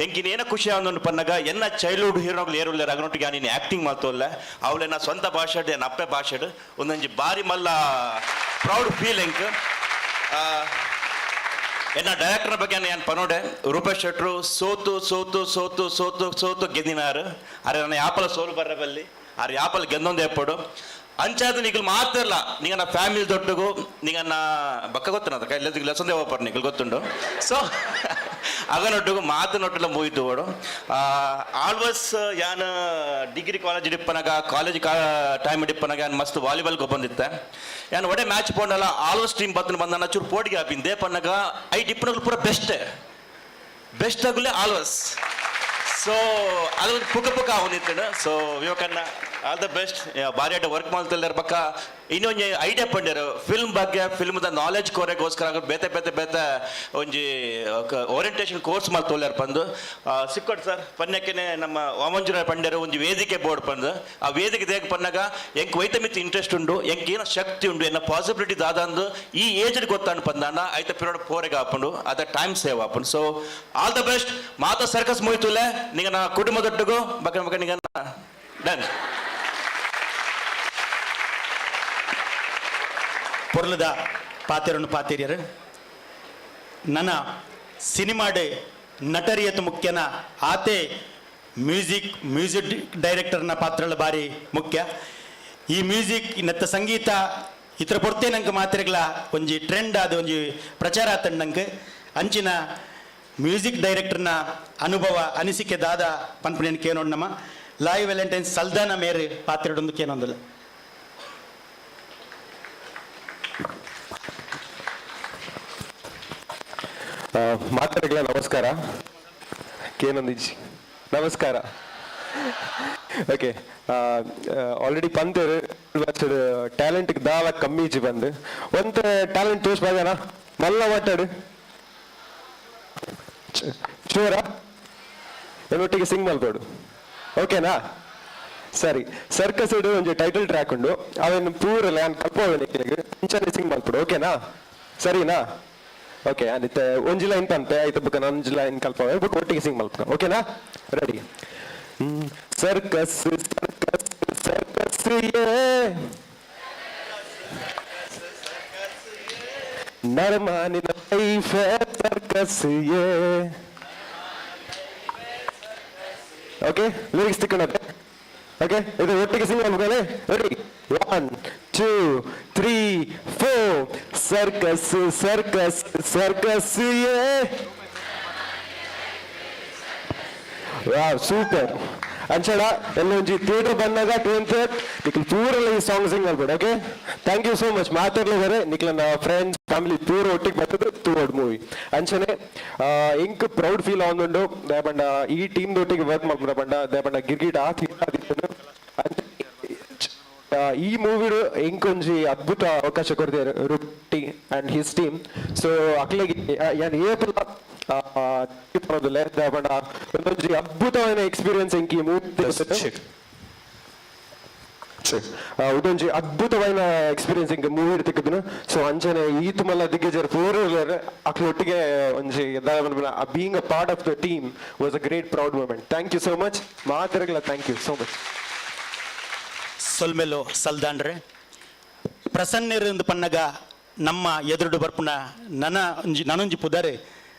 Speaker 5: ಎಂಕಿನೇನ ಖುಷಿ ಆಂದೊಂದು ಪನ್ನಗ ಎನ್ನ ಚೈಲ್ಡ್ಹುಡ್ ಹೀರೋಗಳು ಏರುಲ್ಲ ರಗನೊಟ್ಟಿಗೆ ನೀನು ಆ್ಯಕ್ಟಿಂಗ್ ಮಾಡ್ತೋಲ್ಲ ಅವಳೆನ್ನ ಸ್ವಂತ ಭಾಷೆ ಎನ್ನ ಅಪ್ಪೆ ಭಾಷೆ ಒಂದೊಂಜಿ ಬಾರಿ ಮಲ್ಲ ಪ್ರೌಡ್ ಫೀಲ್ ಎಂಕ್ ಎನ್ನ ಡೈರೆಕ್ಟರ್ ಬಗ್ಗೆ ನಾನು ಪನೋಡೆ ರೂಪೇಶ್ ಶೆಟ್ರು ಸೋತು ಸೋತು ಸೋತು ಸೋತು ಸೋತು ಗೆದ್ದಿನಾರು ಅರೆ ನನ್ನ ಯಾಪಲ ಸೋಲು ಬರ್ರ ಬಲ್ಲಿ ಅರೆ ಯಾಪಲ್ ಗೆದ್ದೊಂದು ಎಪ್ಪಡು ಅಂಚಾದ ನಿಗಲ್ ಮಾತಿರಲ್ಲ ನಿಗನ ಫ್ಯಾಮಿಲಿ ದೊಡ್ಡಗು ನಿಗನ್ನ ಬಕ್ಕ ಗೊತ್ತನ ಕೈಲಿ ಲೆಸೊಂದೇ ಹೋಗ್ಬಾರ ನಿಗಲ್ ಗೊತ್ತುಂಡು ಸೊ ಅಗನೊಟ್ಟಿಗೂ ಮಾತನೊಟ್ಟೆಲ್ಲ ಮುಗಿದು ಓಡು ಆಲ್ವಸ್ ಯಾನ್ ಡಿಗ್ರಿ ಕಾಲೇಜ್ ಇಡಿಪ್ಪನಾಗ ಕಾಲೇಜ್ ಟೈಮ್ ಇಡಿಪ್ಪನಾಗ ಯಾನ್ ಮಸ್ತ್ ವಾಲಿಬಾಲ್ಗೆ ಬಂದಿತ್ತೆ ಯಾನ್ ಒಡೆ ಮ್ಯಾಚ್ ಪೋಂಡಲ್ಲ ಆಲ್ವಸ್ ಟೀಮ್ ಬತ್ತನ ಬಂದ ಚೂರು ಪೋಟಿಗೆ ಹಾಪಿಂದೆ ಪನ್ನಗ ಐ ಡಿಪ್ಪನಗಳು ಪೂರ ಬೆಸ್ಟ್ ಆಗುಲೇ ಆಲ್ವಸ್ ಸೊ ಅದು ಪುಕ್ಕ ಪುಕ್ಕ ಅವನಿತ್ತು ಸೊ ಇವಕನ್ನ ಆಲ್ ದ ಬೆಸ್ಟ್ ಬಾರಿ ಆಟ ವರ್ಕ್ ಮಾಡ್ತಿಲ್ದಾರ ಪಕ್ಕ ಇನ್ನೊಂದು ಐಡಿಯಾ ಪಂಡ್ಯಾರು ಫಿಲ್ಮ್ ಬಗ್ಗೆ ಫಿಲ್ಮ್ದ ನಾಲೆಜ್ ಕೋರೆಗೋಸ್ಕರ ಬೇತೆ ಬೇತೆ ಬೇತೆ ಒಂಜಿ ಓರಿಯಂಟೇಷನ್ ಕೋರ್ಸ್ ಮಾಡ್ತೋಲ್ಯಾರ ಬಂದು ಸಿಕ್ಕೊಟ್ಟು ಸರ್ ಪನ್ಯಕ್ಕೆ ನಮ್ಮ ವಾಮಂಜುರ ಪಂಡ್ಯರು ಒಂದು ವೇದಿಕೆ ಬೋರ್ಡ್ ಬಂದು ಆ ವೇದಿಕೆ ದೇಗ ಪನ್ನಾಗ ಎಂಕ್ ವೈತಮಿತ್ ಇಂಟ್ರೆಸ್ಟ್ ಉಂಡು ಎಂಕ್ ಏನೋ ಶಕ್ತಿ ಉಂಡು ಏನೋ ಪಾಸಿಬಿಲಿಟಿ ದಾದಂದು ಈ ಏಜ್ ಗೊತ್ತಾಂಡು ಪಂದಾನ ಆಯ್ತ ಪಿರೋಡ್ ಪೋರೆಗೆ ಹಾಕೊಂಡು ಅದ ಟೈಮ್ ಸೇವ್ ಹಾಕೊಂಡು ಸೊ ಆಲ್ ದ ಬೆಸ್ಟ್ ಮಾತಾ ಸರ್ಕಸ್ ಮುಗಿತುಲೆ ನಿಂಗ ಕುಟುಂಬದೊಟ್ಟಿಗೂ ಬಕ್ಕ ಬಕ್ಕ ನಿಂಗ ಡನ್
Speaker 2: ಪೊರ್ಲದ ಪಾತೆರನ್ನು ಪಾತೆರಿಯರು ನನ್ನ ಸಿನಿಮಾಡೆ ನಟರಿಯತ್ ಮುಖ್ಯನ ಆತೆ ಮ್ಯೂಸಿಕ್ ಡೈರೆಕ್ಟರ್ನ ಪಾತ್ರಗಳ ಬಾರಿ ಮುಖ್ಯ. ಈ ಮ್ಯೂಸಿಕ್ ನೆತ್ತ ಸಂಗೀತ ಇತರ ಪೊರ್ತೆ ನಂಗೆ ಮಾತ್ರೆಗಳ ಒಂಜಿ ಟ್ರೆಂಡ್ ಆದ ಒಂಜಿ ಪ್ರಚಾರ ಆತಂಡಂಗೆ ಅಂಚಿನ ಮ್ಯೂಸಿಕ್ ಡೈರೆಕ್ಟರ್ನ ಅನುಭವ ಅನಿಸಿಕೆ ದಾದ ಪನ್ಪನೇನು ಕೇನೋಡ್ ನಮ್ಮ ಲಾಯ್ ವ್ಯಾಲೆಂಟೈನ್ಸ್ ಸಲ್ದಾನ ಮೇರೆ ಪಾತ್ರೆಡೊಂದು ಕೇನೊಂದಿಲ್ಲ.
Speaker 3: ಮಾತಾಡಗಳ ನಮಸ್ಕಾರ ಕೇನೊಂದಿಜ್ಜಿ ನಮಸ್ಕಾರ. ಓಕೆ ಆಲ್ರೆಡಿ ಪಂತರು ಟ್ಯಾಲೆಂಟ್ ದಾವ ಕಮ್ಮಿ ಇಜ್ಜಿ ಬಂದು ಒಂದು ಟ್ಯಾಲೆಂಟ್ ತೋರಿಸ್ಬೋದನಾ ಮಲ್ಲ ಮಾತಾಡು ಚೂರ ಏನೊಟ್ಟಿಗೆ ಸಿಂಗ್ ಮಲ್ಕೊಡು ಓಕೆನಾ ಸರಿ. ಸರ್ಕಸ್ ಇಡು ಒಂದು ಟೈಟಲ್ ಟ್ರ್ಯಾಕ್ ಉಂಡು ಅವೇನು ಪೂರಲ್ಲ ನಾನು ಕಲ್ಪೋವೆನಿಗೆ ಮುಂಚೆ ಸಿಂಗ್ ಮಲ್ಕೊಡು ಓಕೆನಾ ಸರಿನಾ ಓಕೆ ಅನಿತ್ತೆ ಒಂಜಿ ಲೈನ್ ಪಂಪೆ ಆಯ್ತು ಬುಕ್ಕ ನಂಜು ಲೈನ್ ಕಲ್ಪವೆ ಬುಕ್ ಒಟ್ಟಿಗೆ ಸಿಂಗ್ ಮಲ್ಪನ ಓಕೆನಾ ರೆಡಿ. ಸರ್ಕಸ್ ಸರ್ಕಸ್ ಸರ್ಕಸ್ ನರ್ಮಾನಿನ ಲೈಫ್ ಸರ್ಕಸ್ ಓಕೆ ಲಿರಿಕ್ಸ್ ತಿಕ್ಕೊಂಡೆ ಓಕೆ ಇದು ಒಟ್ಟಿಗೆ ಸಿಂಗ್ ಮಾಡ್ಬೇಕಲ್ಲ ready 1 2 3 4 circus circus circus wow super ಅಂಚಡ ಎಲ್ಲ ಒಂಜಿ ಥಿಯೇಟರ್ ಬಂದಾಗ 23rd ನಿಖಿಲ್ ಪೂರಲ್ಲ ಈ ಸಾಂಗ್ ಸಿಂಗ್ ಮಾಡ್ಬೇಡ okay thank you so much ಮಾತಾಡ್ಲಿದ್ದಾರೆ ನಿಖಿಲ್ ನನ್ನ ಫ್ರೆಂಡ್ಸ್ ಫ್ಯಾಮಿಲಿ ಪೂರ ಒಟ್ಟಿಗೆ ಬರ್ತದೆ ತೂವರ್ಡ್ ಮೂವಿ ಅಂಚನೆ ಇಂಕ್ ಪ್ರೌಡ್ ಫೀಲ್ ಆಗುಂಡು ದಯಪಂಡ ಈ ಟೀಮ್ ಒಟ್ಟಿಗೆ ವರ್ಕ್ ಮಾಡ್ಬಿಡ ಪಂಡ ದಯಪಂಡ ಗಿರ್ಗಿಟ್ ಈ ಮೂವಿ ಇಂಕೊಂಜಿ ಅದ್ಭುತ ಅವಕಾಶ ಕೊಡ್ತಾರೆ ರುಟ್ಟಿ ಅಂಡ್ ಹಿಸ್ ಟೀಮ್ ಸೊ ಅಕ್ಲಿಗೆ ಏಪಲ್ಲ ದಯಪಂಡ ಒಂದೊಂಜಿ ಅದ್ಭುತವಾದ ಎಕ್ಸ್ಪೀರಿಯನ್ಸ್ ಇಂಕ್ ಈ ಮೂವಿ ಇದೊಂಜಿ ಅದ್ಭುತವಾದ ಎಕ್ಸ್ಪೀರಿಯನ್ಸ್ ಇಂಕ ಮೂವಿ ತೆಗೆದನು ಸೊ ಅಂಚನೆ ಈ ತುಮಲ್ಲ ದಿಗ್ಗಜರ್ ಪೂರ ಅಕ್ಲೊಟ್ಟಿಗೆ ಒಂಜಿ being a part of the team was a great proud moment. Thank you so much ಮಾತಾಡಲ್ಲ ಥ್ಯಾಂಕ್ ಯು ಸೋ ಮಚ್.
Speaker 2: ಸೊಲ್ಮೆಲೋ ಸಲ್ದಾಂಡ್ರೆ ಪ್ರಸನ್ನರು ಪನ್ನಗ ನಮ್ಮ ಎದುರುಡು ಬರ್ಪುನ ನನೊಂಜಿ ಪುದರೆ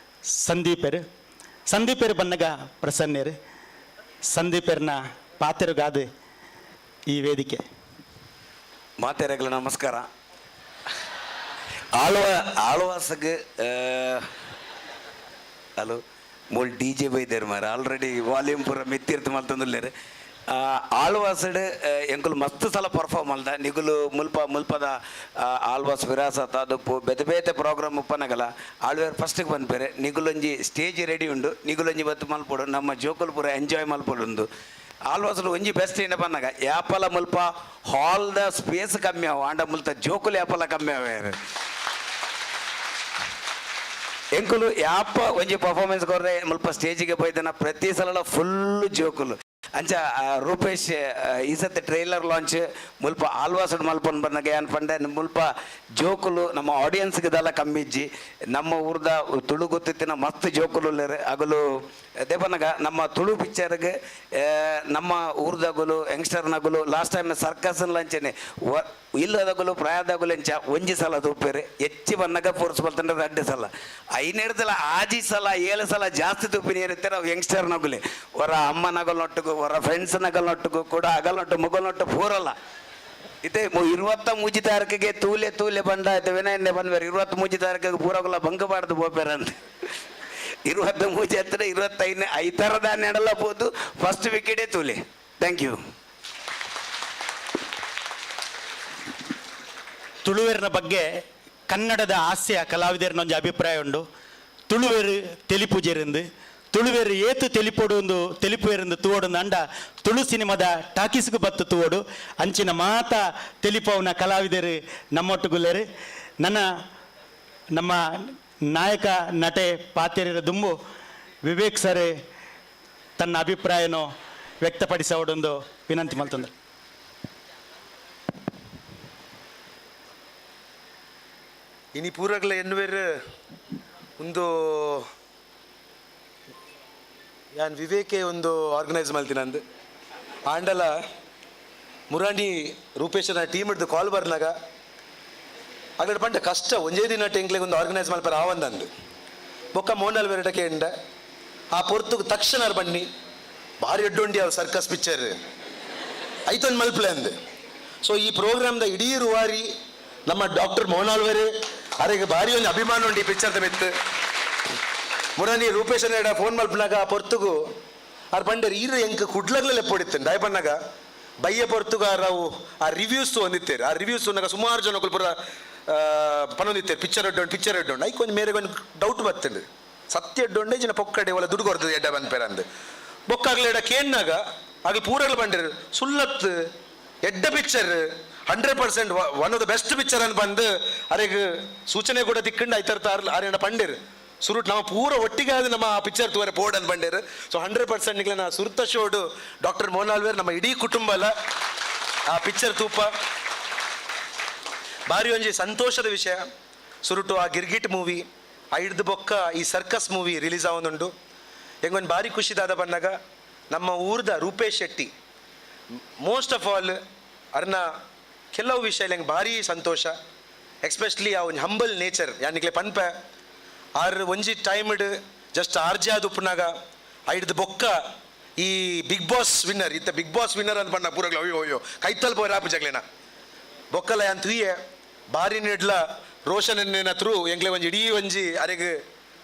Speaker 2: ಸಂದೀಪರು ಬನ್ನಗ ಪ್ರಸನ್ನರು ಸಂದೀಪರ್ನ ಪಾತೆರುಗಾದ ಈ ವೇದಿಕೆ
Speaker 6: ಮಾತೆರೆಗಳ ನಮಸ್ಕಾರ. ಆಳ್ವಾಸಗೆ ಹಲೋ ಮೋಲ್ DJ ಬೈದೇರು ಮಾರ ಆಲ್ರೆಡಿ ವಾಲ್ಯೂಮ್ ಪೂರ ಮೆತ್ತಿರ್ತು ಮಲ್ತಂದುಲ್ಲೇರು ಆಳ್ವಾಸ್ ಎಂಕುಲು ಮಸ್ತ್ ಸಲ ಪರ್ಫಾರ್ಮ್ ಅಲ್ದ ನಿಗುಲು ಮುಲ್ಪದ ಆಳ್ವಾಸ್ ವಿರಾಸತ್ ಅದು ಬೇತೆ ಬೇತೆ ಪ್ರೋಗ್ರಾಮ್ ಉಪ್ಪನಗಲ ಆಳ್ವೇರ್ ಫಸ್ಟಿಗೆ ಬಂದ್ಪೇರೆ ನಿಗುಲೊಂಜಿ ಸ್ಟೇಜ್ ರೆಡಿ ಉಂಡು ನಿಗುಲೊಂಜಿ ಬತ್ತು ಮಲ್ಪೊಡು ನಮ್ಮ ಜೋಕುಲು ಪೂರ ಎಂಜಾಯ್ ಮಲ್ಪೊಡು ಆಳ್ವಾಸ್ಲು ಒಂಜಿ ಬೆಸ್ಟ್ ಏನ ಬಂದಾಗ ಯಾಪಲ ಮುಲ್ಪ ಹಾಲ್ದ ಸ್ಪೇಸ್ ಕಮ್ಮಿ ಅವ ಆಂಡ ಮುಲ್ತ ಜೋಕುಲು ಯಾಪಲ ಕಮ್ಮಿ ಅವ ಎಂಕುಲು ಯಾಪ ಒಂಜಿ ಪರ್ಫಾರ್ಮೆನ್ಸ್ ಕೊರ್ರೆ ಮುಲ್ಪ ಸ್ಟೇಜಿಗೆ ಪೋಯ್ದನ ಪ್ರತಿ ಸಲ ಫುಲ್ ಜೋಕುಲು ಅಂಚ ರೂಪೇಶ್ ಈ ಸತಿ ಟ್ರೈಲರ್ ಲಾಂಚ್ ಮುಲ್ಪ ಆಳ್ವಾಸ್ ಮಲ್ಪನ್ ಬಂದಾಗ ಏನು ಪಂಡೆ ಮುಲ್ಪ ಜೋಕುಲು ನಮ್ಮ ಆಡಿಯನ್ಸ್ಗೆ ಇದೆಲ್ಲ ಕಮ್ಮಿಜ್ಜಿ ನಮ್ಮ ಊರ್ದ ತುಳು ಗೊತ್ತಿತ್ತಿನ ಮಸ್ತ್ ಜೋಕುಲು ಅಗಲು ಅದೇ ಬಂದಾಗ ನಮ್ಮ ತುಳು ಪಿಕ್ಚರ್ಗೆ ನಮ್ಮ ಊರ್ದಾಗಲು ಯಂಗ್ಸ್ಟರ್ನಾಗಲು ಲಾಸ್ಟ್ ಟೈಮ್ ಸರ್ಕಸ್ ಲಂಚನೆ ಇಲ್ಲದಾಗಲು ಪ್ರಾಯದಾಗಲು ಎಂಚ ಒಂಜಿ ಸಲ ತೂಪೇರೆ ಹೆಚ್ಚಿ ಬಂದಾಗ ಫೋರ್ಸ್ ಬರ್ತಂದ್ರೆ 2 ಸಲ 5 ಸಲ 6 ಸಲ 7 ಸಲ ಜಾಸ್ತಿ ತೂಪಿನ ಇರ್ತಾರೆ ಅವು ಯಂಗ್ಸ್ಟರ್ನಾಗಲೇ ಅವರ ಅಮ್ಮನಗಲ್ನೊಟ್ಟಿಗೂ ಅವರ ಫ್ರೆಂಡ್ಸ್ನಗಲ್ನೊಟ್ಟಿಗೂ ಕೂಡ ಅಗಲ್ನೊಟ್ಟು ಮುಗಲ್ನೊಟ್ಟು ಪೂರಲ್ಲ ಇದೇ 23 ತಾರೀಕಿಗೆ ತೂಲೆ ಬಂಡ ಆಯ್ತು ವಿನಯನ್ನೇ ಬಂದ್ಬೇರೆ 23 ತಾರೀಕಿಗೆ ಪೂರಗುಲ್ಲ ಬಂಕ ಬಾಡ್ದು ಬೋಪೇರಂತ 23 ಹತ್ರ 25 ಈ ಥರದ ನೆಡಲ್ಲ ಬೋದು ಫಸ್ಟ್ ವಿಕೆಟೇ ತೂಲೆ. Thank you.
Speaker 2: ತುಳುವೇರಿನ ಬಗ್ಗೆ ಕನ್ನಡದ ಹಾಸ್ಯ ಕಲಾವಿದರಿನ ಒಂದು ಅಭಿಪ್ರಾಯ ಉಂಡು. ತುಳುವೇರು ತೆಲಿಪೂಜೆರಿಂದ ತುಳುವೇರು ಏತು ತೆಲಿಪೋಡು ತೆಲಿಪುವೇರಿಂದ ತೂವೊಡು ಅಂಡ ತುಳು ಸಿನಿಮಾದ ಟಾಕೀಸ್ಗೂ ಬತ್ತು ತೂವೋಡು ಅಂಚಿನ ಮಾತ ತೆಲಿಪವನ ಕಲಾವಿದರು ನಮ್ಮೊಟ್ಟುಗುಲ್ಲೇರು ನಮ್ಮ ನಾಯಕ ನಟೆ ಪಾತೆರಿರ ದುಂಬು ವಿವೇಕ್ ಸರ್ ತನ್ನ ಅಭಿಪ್ರಾಯನೋ ವ್ಯಕ್ತಪಡಿಸೋಡೊಂದು ವಿನಂತಿ ಮಲ್ತಂದ್ರೆ.
Speaker 7: ಇನಿ ಪೂರಗ್ಲ ಎನ್ನುವೇರು ಒಂದು ಯಾನ್ ವಿವೇಕೆ ಒಂದು ಆರ್ಗನೈಸ್ ಮಲ್ತೀನಿ ಅಂದು ಆಂಡಲ ಮುರಾಣಿ ರೂಪೇಶನ ಟೀಮ್ ಹಿಡ್ದು ಕಾಲ್ ಬರ್ನಾಗ ಅಗಡೆ ಪಂಡ ಕಷ್ಟ ಒಂದೇ ದಿನ ಟೆಂಕ್ಲೆಗೆ ಒಂದು ಆರ್ಗನೈಸ್ ಮಲ್ಪರ ಆವಂದಂದು ಬೊಕ್ಕ ಮೋಂಡಲ್ ವೆರಟಕ್ಕೆ ಎಂಡ ಆ ಪೊರ್ತುಗೆ ತಕ್ಷಣ ಬನ್ನಿ ಭಾರಿ ಎಡ್ಡೊಂಡಿ ಅವು ಸರ್ಕಸ್ ಪಿಕ್ಚರ್ ಐತೊಂದು ಮಲ್ಪಲೆ ಅಂದು. ಸೊ ಈ ಪ್ರೋಗ್ರಾಮ್ದ ಇಡೀ ರುವಾರಿ ನಮ್ಮ ಡಾಕ್ಟರ್ ಮೋನಾಲ್ವೇರೆ ಅರೆಗೆ ಭಾರಿ ಒಂದು ಅಭಿಮಾನ ಉಂಟು ಈ ಪಿಕ್ಚರ್ದ ಮೆತ್ತು ಮುರಾನಿ ರೂಪೇಶನ ಫೋನ್ ಮಲ್ಪನಾಗ ಆ ಪೊರ್ತುಗು ಅವ್ರು ಪಂಡರು ಈರು ಎಂಕ್ ಕುಡ್ಲಗ್ಲೆಲ್ಲ ಪೊಡಿತ್ತೇನೆ ಡಾಯ್ ಪನ್ನಾಗ ಬಯ್ಯ ಪೊರ್ತುಗ ಅವು ಆ ರಿವ್ಯೂಸ್ ಹೊಂದಿತ್ತೇರು ಆ ರಿವ್ಯೂಸ್ ನಾಗ ಸುಮಾರು ಜನಗಳು ಪೂರ ಪನೊಂದಿತ್ತೇರು ಪಿಕ್ಚರ್ ಎಡ್ಡೊಂಡು ಐಕ್ ಒಂದು ಮೇರೆಗೆ ಒಂದು ಡೌಟ್ ಬರ್ತೇನೆ ಸತ್ಯ ಎಡ್ಡೊಂಡೆ ಜನ ಪೊಕ್ಕಡೆ ಒಲ್ಲ ದುಡ್ಡು ಕೊಡ್ತದೆ ಎಡ್ಡ ಬಂದ್ಪೇರ ಅಂದು ಬೊಕ್ಕಾಗ್ಲ ಎಡ ಕೇನ್ನಾಗ ಆಗ್ಲಿ ಪೂರಗಳು ಬಂದಿರು ಸುಲ್ಲತ್ ಎಡ್ಡ picture 100% one of the best picture ಅಂತ ಬಂದು ಅರೆಗೆ ಸೂಚನೆ ಕೂಡ ತಿಕ್ಕೊಂಡು ಆಯ್ತಾರ ಆರೇನ ಪಂಡಿರು ಸುರುಟ್ ನಾವು ಪೂರ ಒಟ್ಟಿಗೆ ಆದ ನಮ್ಮ ಆ ಪಿಕ್ಚರ್ ತೂವರೆ ಪೋಡ್ ಅಂತ ಬಂದಿರು. ಸೊ 100% ನಿಗ್ಲ ನಾ ಸುರುತ ಶೋಡು ಡಾಕ್ಟರ್ ಮೋನಾಲ್ವೇರ್ ನಮ್ಮ ಇಡೀ ಕುಟುಂಬ ಅಲ್ಲ ಆ ಪಿಕ್ಚರ್ ತೂಪ ಭಾರಿ ಒಂಜಿ ಸಂತೋಷದ ವಿಷಯ. ಸುರುಟು ಆ ಗಿರ್ಗಿಟ್ ಮೂವಿ ಆ ಹಿಡ್ದು ಬೊಕ್ಕ ಈ ಸರ್ಕಸ್ ಮೂವಿ ರಿಲೀಸ್ ಆಗೋದುಂಡು ಹೆಂಗೊಂದು ಭಾರಿ ಖುಷಿದಾದ ಬಂದಾಗ ನಮ್ಮ ಊರ್ದ Rupesh Shetty most of all ಅರ್ನ ಕೆಲವು ವಿಷಯ ಹೆಂಗೆ ಭಾರಿ ಸಂತೋಷ ಎಕ್ಸ್ಪೆಷಲಿ ಆ ಒಂದು ಹಂಬಲ್ ನೇಚರ್ ಯಾನಿಗ್ಲೆ ಪನ್ಪ ಆರ್ ಒಂಜಿ ಟೈಮ್ ಜಸ್ಟ್ ಆರ್ಜೆ ಅದು ಉಪ್ಪನಾಗ ಹಿಡ್ದು ಬೊಕ್ಕ ಈ ಬಿಗ್ ಬಾಸ್ ವಿನ್ನರ್ ಇತ್ತ ಬಿಗ್ ಬಾಸ್ ವಿನ್ನರ್ ಅಂತ ಬಣ್ಣ ಪೂರಗ್ಲ ಅಯ್ಯೋ ಕೈತಲ್ ಪೋರ್ ಆಪು ಜಗ್ಲೇನ ಬೊಕ್ಕಲ ಅಂತ ಭಾರಿ ನೆಡ್ಲ ರೋಷನ್ ಎನ್ನೇನ ತ್ರೂ ಎಂಗ್ಲೆ ಒಂಜಿ ಇಡೀ ಒಂಜಿ ಅರೆಗೆ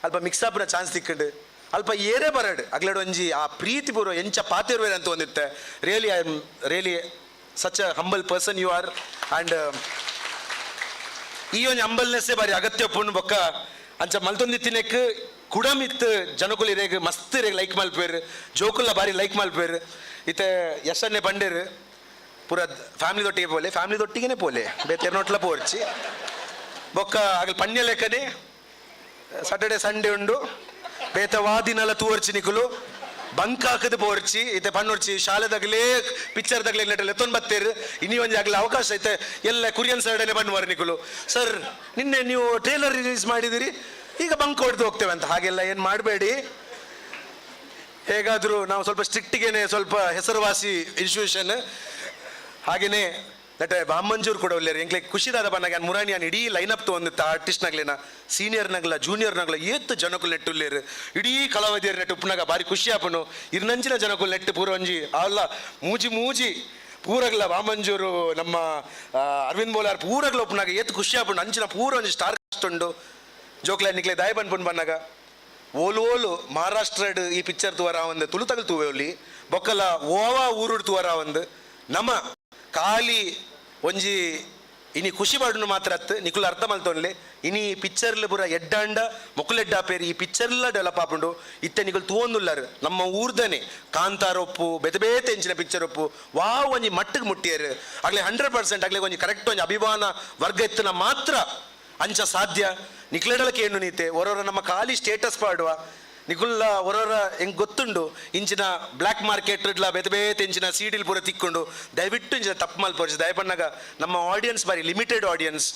Speaker 7: ಅಲ್ಪ ಮಿಕ್ಸ್ ಅಪ್ನ ಚಾನ್ಸ್ ತಿಕ್ಕಂಡು ಅಲ್ಪ ಏರೇ ಬರಡು ಅಗ್ಲಡ್ ಒಂಜಿ ಆ ಪ್ರೀತಿ ಪೂರ್ವ ಎಂಚ ಪಾತಿರ್ವೇರ್ ಅಂತ ಒಂದಿತ್ತೆ really I am really such a humble person you are and ಈ ಒಂದು ಹಂಬಲ್ನೆಸ್ಸೇ ಬಾರಿ ಅಗತ್ಯ ಪುಣ್ ಬೊಕ್ಕ ಅಂಚ ಮಲ್ತೊಂದಿತ್ತಿನೆಕ್ ಕುಡಮಿತ್ತು ಜನಕುಲು ಇರೇಗ ಮಸ್ತ್ ಇರೇಗ ಲೈಕ್ ಮಲ್ಪೇರು ಜೋಕುಲ್ಲ ಬಾರಿ ಲೈಕ್ ಮಲ್ಪೇರು ಇತ್ತೆ ಎಷ್ಟನ್ನೇ ಬಂಡೇರು ಪೂರ ಫ್ಯಾಮಿಲಿದೊಟ್ಟಿಗೆ ಪೋಲೆ ಫ್ಯಾಮಿಲಿದೊಟ್ಟಿಗೆ ಪೋಲೆ ಬೇತೆರ್ನೊಟ್ಲ ಪೋರ್ಚಿ ಬೊಕ್ಕ ಆಗಲ್ ಪಣ್ಯ ಲೆಕ್ಕನೆ ಸಾಟರ್ಡೆ ಸಂಡೇ ಉಂಡು ಬೇತವಾದಿನಲ್ಲ ತೂರ್ಚಿ ನಿಕುಲು ಬಂಕ್ ಹಾಕದು ಪೋರ್ಚಿ ಇತ್ತೆ ಪಣ್ಣೊರ್ಚಿ ಶಾಲೆದಾಗಲೇ ಪಿಕ್ಚರ್ದಾಗಲೇ ನೆಟ್ಟಲ್ಲಿ ಎತ್ತೊಂದು ಬತ್ತೇರು ಇನ್ನಿ ಒಂದು ಆಗಲಿ ಅವಕಾಶ ಐತೆ ಎಲ್ಲ ಕುರಿಯನ್ ಸರ್ಡೇನೆ ಬಣ್ಣವಾರ ನಿಕುಲು ಸರ್ ನಿನ್ನೆ ನೀವು ಟ್ರೇಲರ್ ರಿಲೀಸ್ ಮಾಡಿದಿರಿ ಈಗ ಬಂಕ್ ಹೊಡೆದು ಹೋಗ್ತೇವೆ ಅಂತ ಹಾಗೆಲ್ಲ ಏನು ಮಾಡಬೇಡಿ ಹೇಗಾದರೂ ನಾವು ಸ್ವಲ್ಪ ಸ್ಟ್ರಿಕ್ಟಿಗೇನೆ ಸ್ವಲ್ಪ ಹೆಸರುವಾಸಿ ಇನ್ಸ್ಟಿಟ್ಯೂಷನ್ ಹಾಗೆಯೇ ನಟ ಬಾಮಂಜೂರು ಕೂಡ ಒಳ್ಳೆಯರು ಎಂಕ್ಲೆ ಖುಷಿದಾದ ಬನ್ನಾಗ ಮುರಾಣಿ ನಾನು ಇಡೀ ಲೈನಪ್ ತೊಂದಿತ್ತ ಆರ್ಟಿಸ್ಟ್ನಾಗ್ಲೇನ ಸೀನಿಯರ್ನಾಗಲ ಜೂನಿಯರ್ನಾಗಲ ಏತ್ತು ಜನಕುಲ್ ನೆಟ್ಟುಲ್ಲೇರು ಇಡೀ ಕಲಾವಿದರ ನೆಟ್ಟು ಉಪ್ಪನಾಗ ಭಾರಿ ಖುಷಿ ಆಪನು ಇರ್ನಂಚಿನ ಜನಕುಲ್ ನೆಟ್ಟು ಪೂರವಂಜಿ ಅಲ್ಲ ಮೂಜಿ ಪೂರಗ್ಲ ಬಾಮಂಜೂರು ನಮ್ಮ ಅರವಿಂದ್ ಬೋಲಾರ್ ಪೂರಗ್ಲ ಉಪ್ಪನಾಗ ಏತ್ತು ಖುಷಿ ಆಪನು ಅಂಚಿನ ಪೂರ ಒಂಜಿ ಸ್ಟಾರ್ ಕಾಸ್ಟ್ ಉಂಡು ಜೋಕ್ಲ ನಿಕ್ಲೆ ದಾಯ ಬಂದ್ಪುಂಡು ಬನ್ನಾಗ ಓಲು ಮಹಾರಾಷ್ಟ್ರಡ್ ಈ ಪಿಕ್ಚರ್ ತೂವರ ಒಂದು ತುಳು ತಗಲ್ ತೂವೆ ಒಲ್ಲಿ ಬೊಕ್ಕಲ ಓವಾ ಊರುಡ್ ತೂವರ ಒಂದು ನಮ್ಮ ಖಾಲಿ ಒಂಜಿ ಇನಿ ಖುಷಿ ಪಡುನು ಮಾತ್ರ ಅತ್ತು ನಿಕುಲು ಅರ್ಥ ಮಲ್ತೊನ್ಲೆ ಇನಿ ಪಿಕ್ಚರ್ಲು ಪೂರ ಎಡ್ಡಾಂಡ ಮೊಕ್ಕಲೆಡ್ಡ ಪೇರು ಈ ಪಿಕ್ಚರ್ಲ ಡೆವಲಪ್ ಆಪುಂಡು ಇತ್ತೆ ನಿಕುಲು ತೂವೊಂದುಲ್ಲಾರು ನಮ್ಮ ಊರ್ದನೆ ಕಾಂತಾರ ಒಪ್ಪು ಬೇತೆ ಎಂಚಿನ ಪಿಕ್ಚರ್ ಒಪ್ಪು ವಾವ್ ಒಂಜಿ ಮಟ್ಟಿಗೆ ಮುಟ್ಟಿಯರು ಆಗ್ಲೇ 100% ಆಗ್ಲೇ ಒಂಜಿ ಕರೆಕ್ಟ್ ಒಂಜಿ ಅಭಿಮಾನ ವರ್ಗ ಎತ್ತನ ಮಾತ್ರ ಅಂಚ ಸಾಧ್ಯ ನಿಕ್ಲೆಡಲಕ್ಕೆ ಏನು ನೀತೆ ಹೊರವರ ನಮ್ಮ ಖಾಲಿ ಸ್ಟೇಟಸ್ ಪಾಡುವ ನಿಕುಲ್ಲ ಹೊರವರ ಹೆಂಗ್ ಗೊತ್ತುಂಡು ಇಂಚಿನ ಬ್ಲ್ಯಾಕ್ ಮಾರ್ಕೆಟ್ ಬೇತೆ ಇಂಚಿನ ಸೀಡಿಲ್ ಪೂರ ತಿಕ್ಕೊಂಡು ದಯವಿಟ್ಟು ಇಂಚಿನ ತಪ್ಪು ಮಲ್ಪೋರ್ಸಿ ದಯಪಣ್ಣಾಗ ನಮ್ಮ ಆಡಿಯನ್ಸ್ ಬಾರಿ ಲಿಮಿಟೆಡ್ ಆಡಿಯನ್ಸ್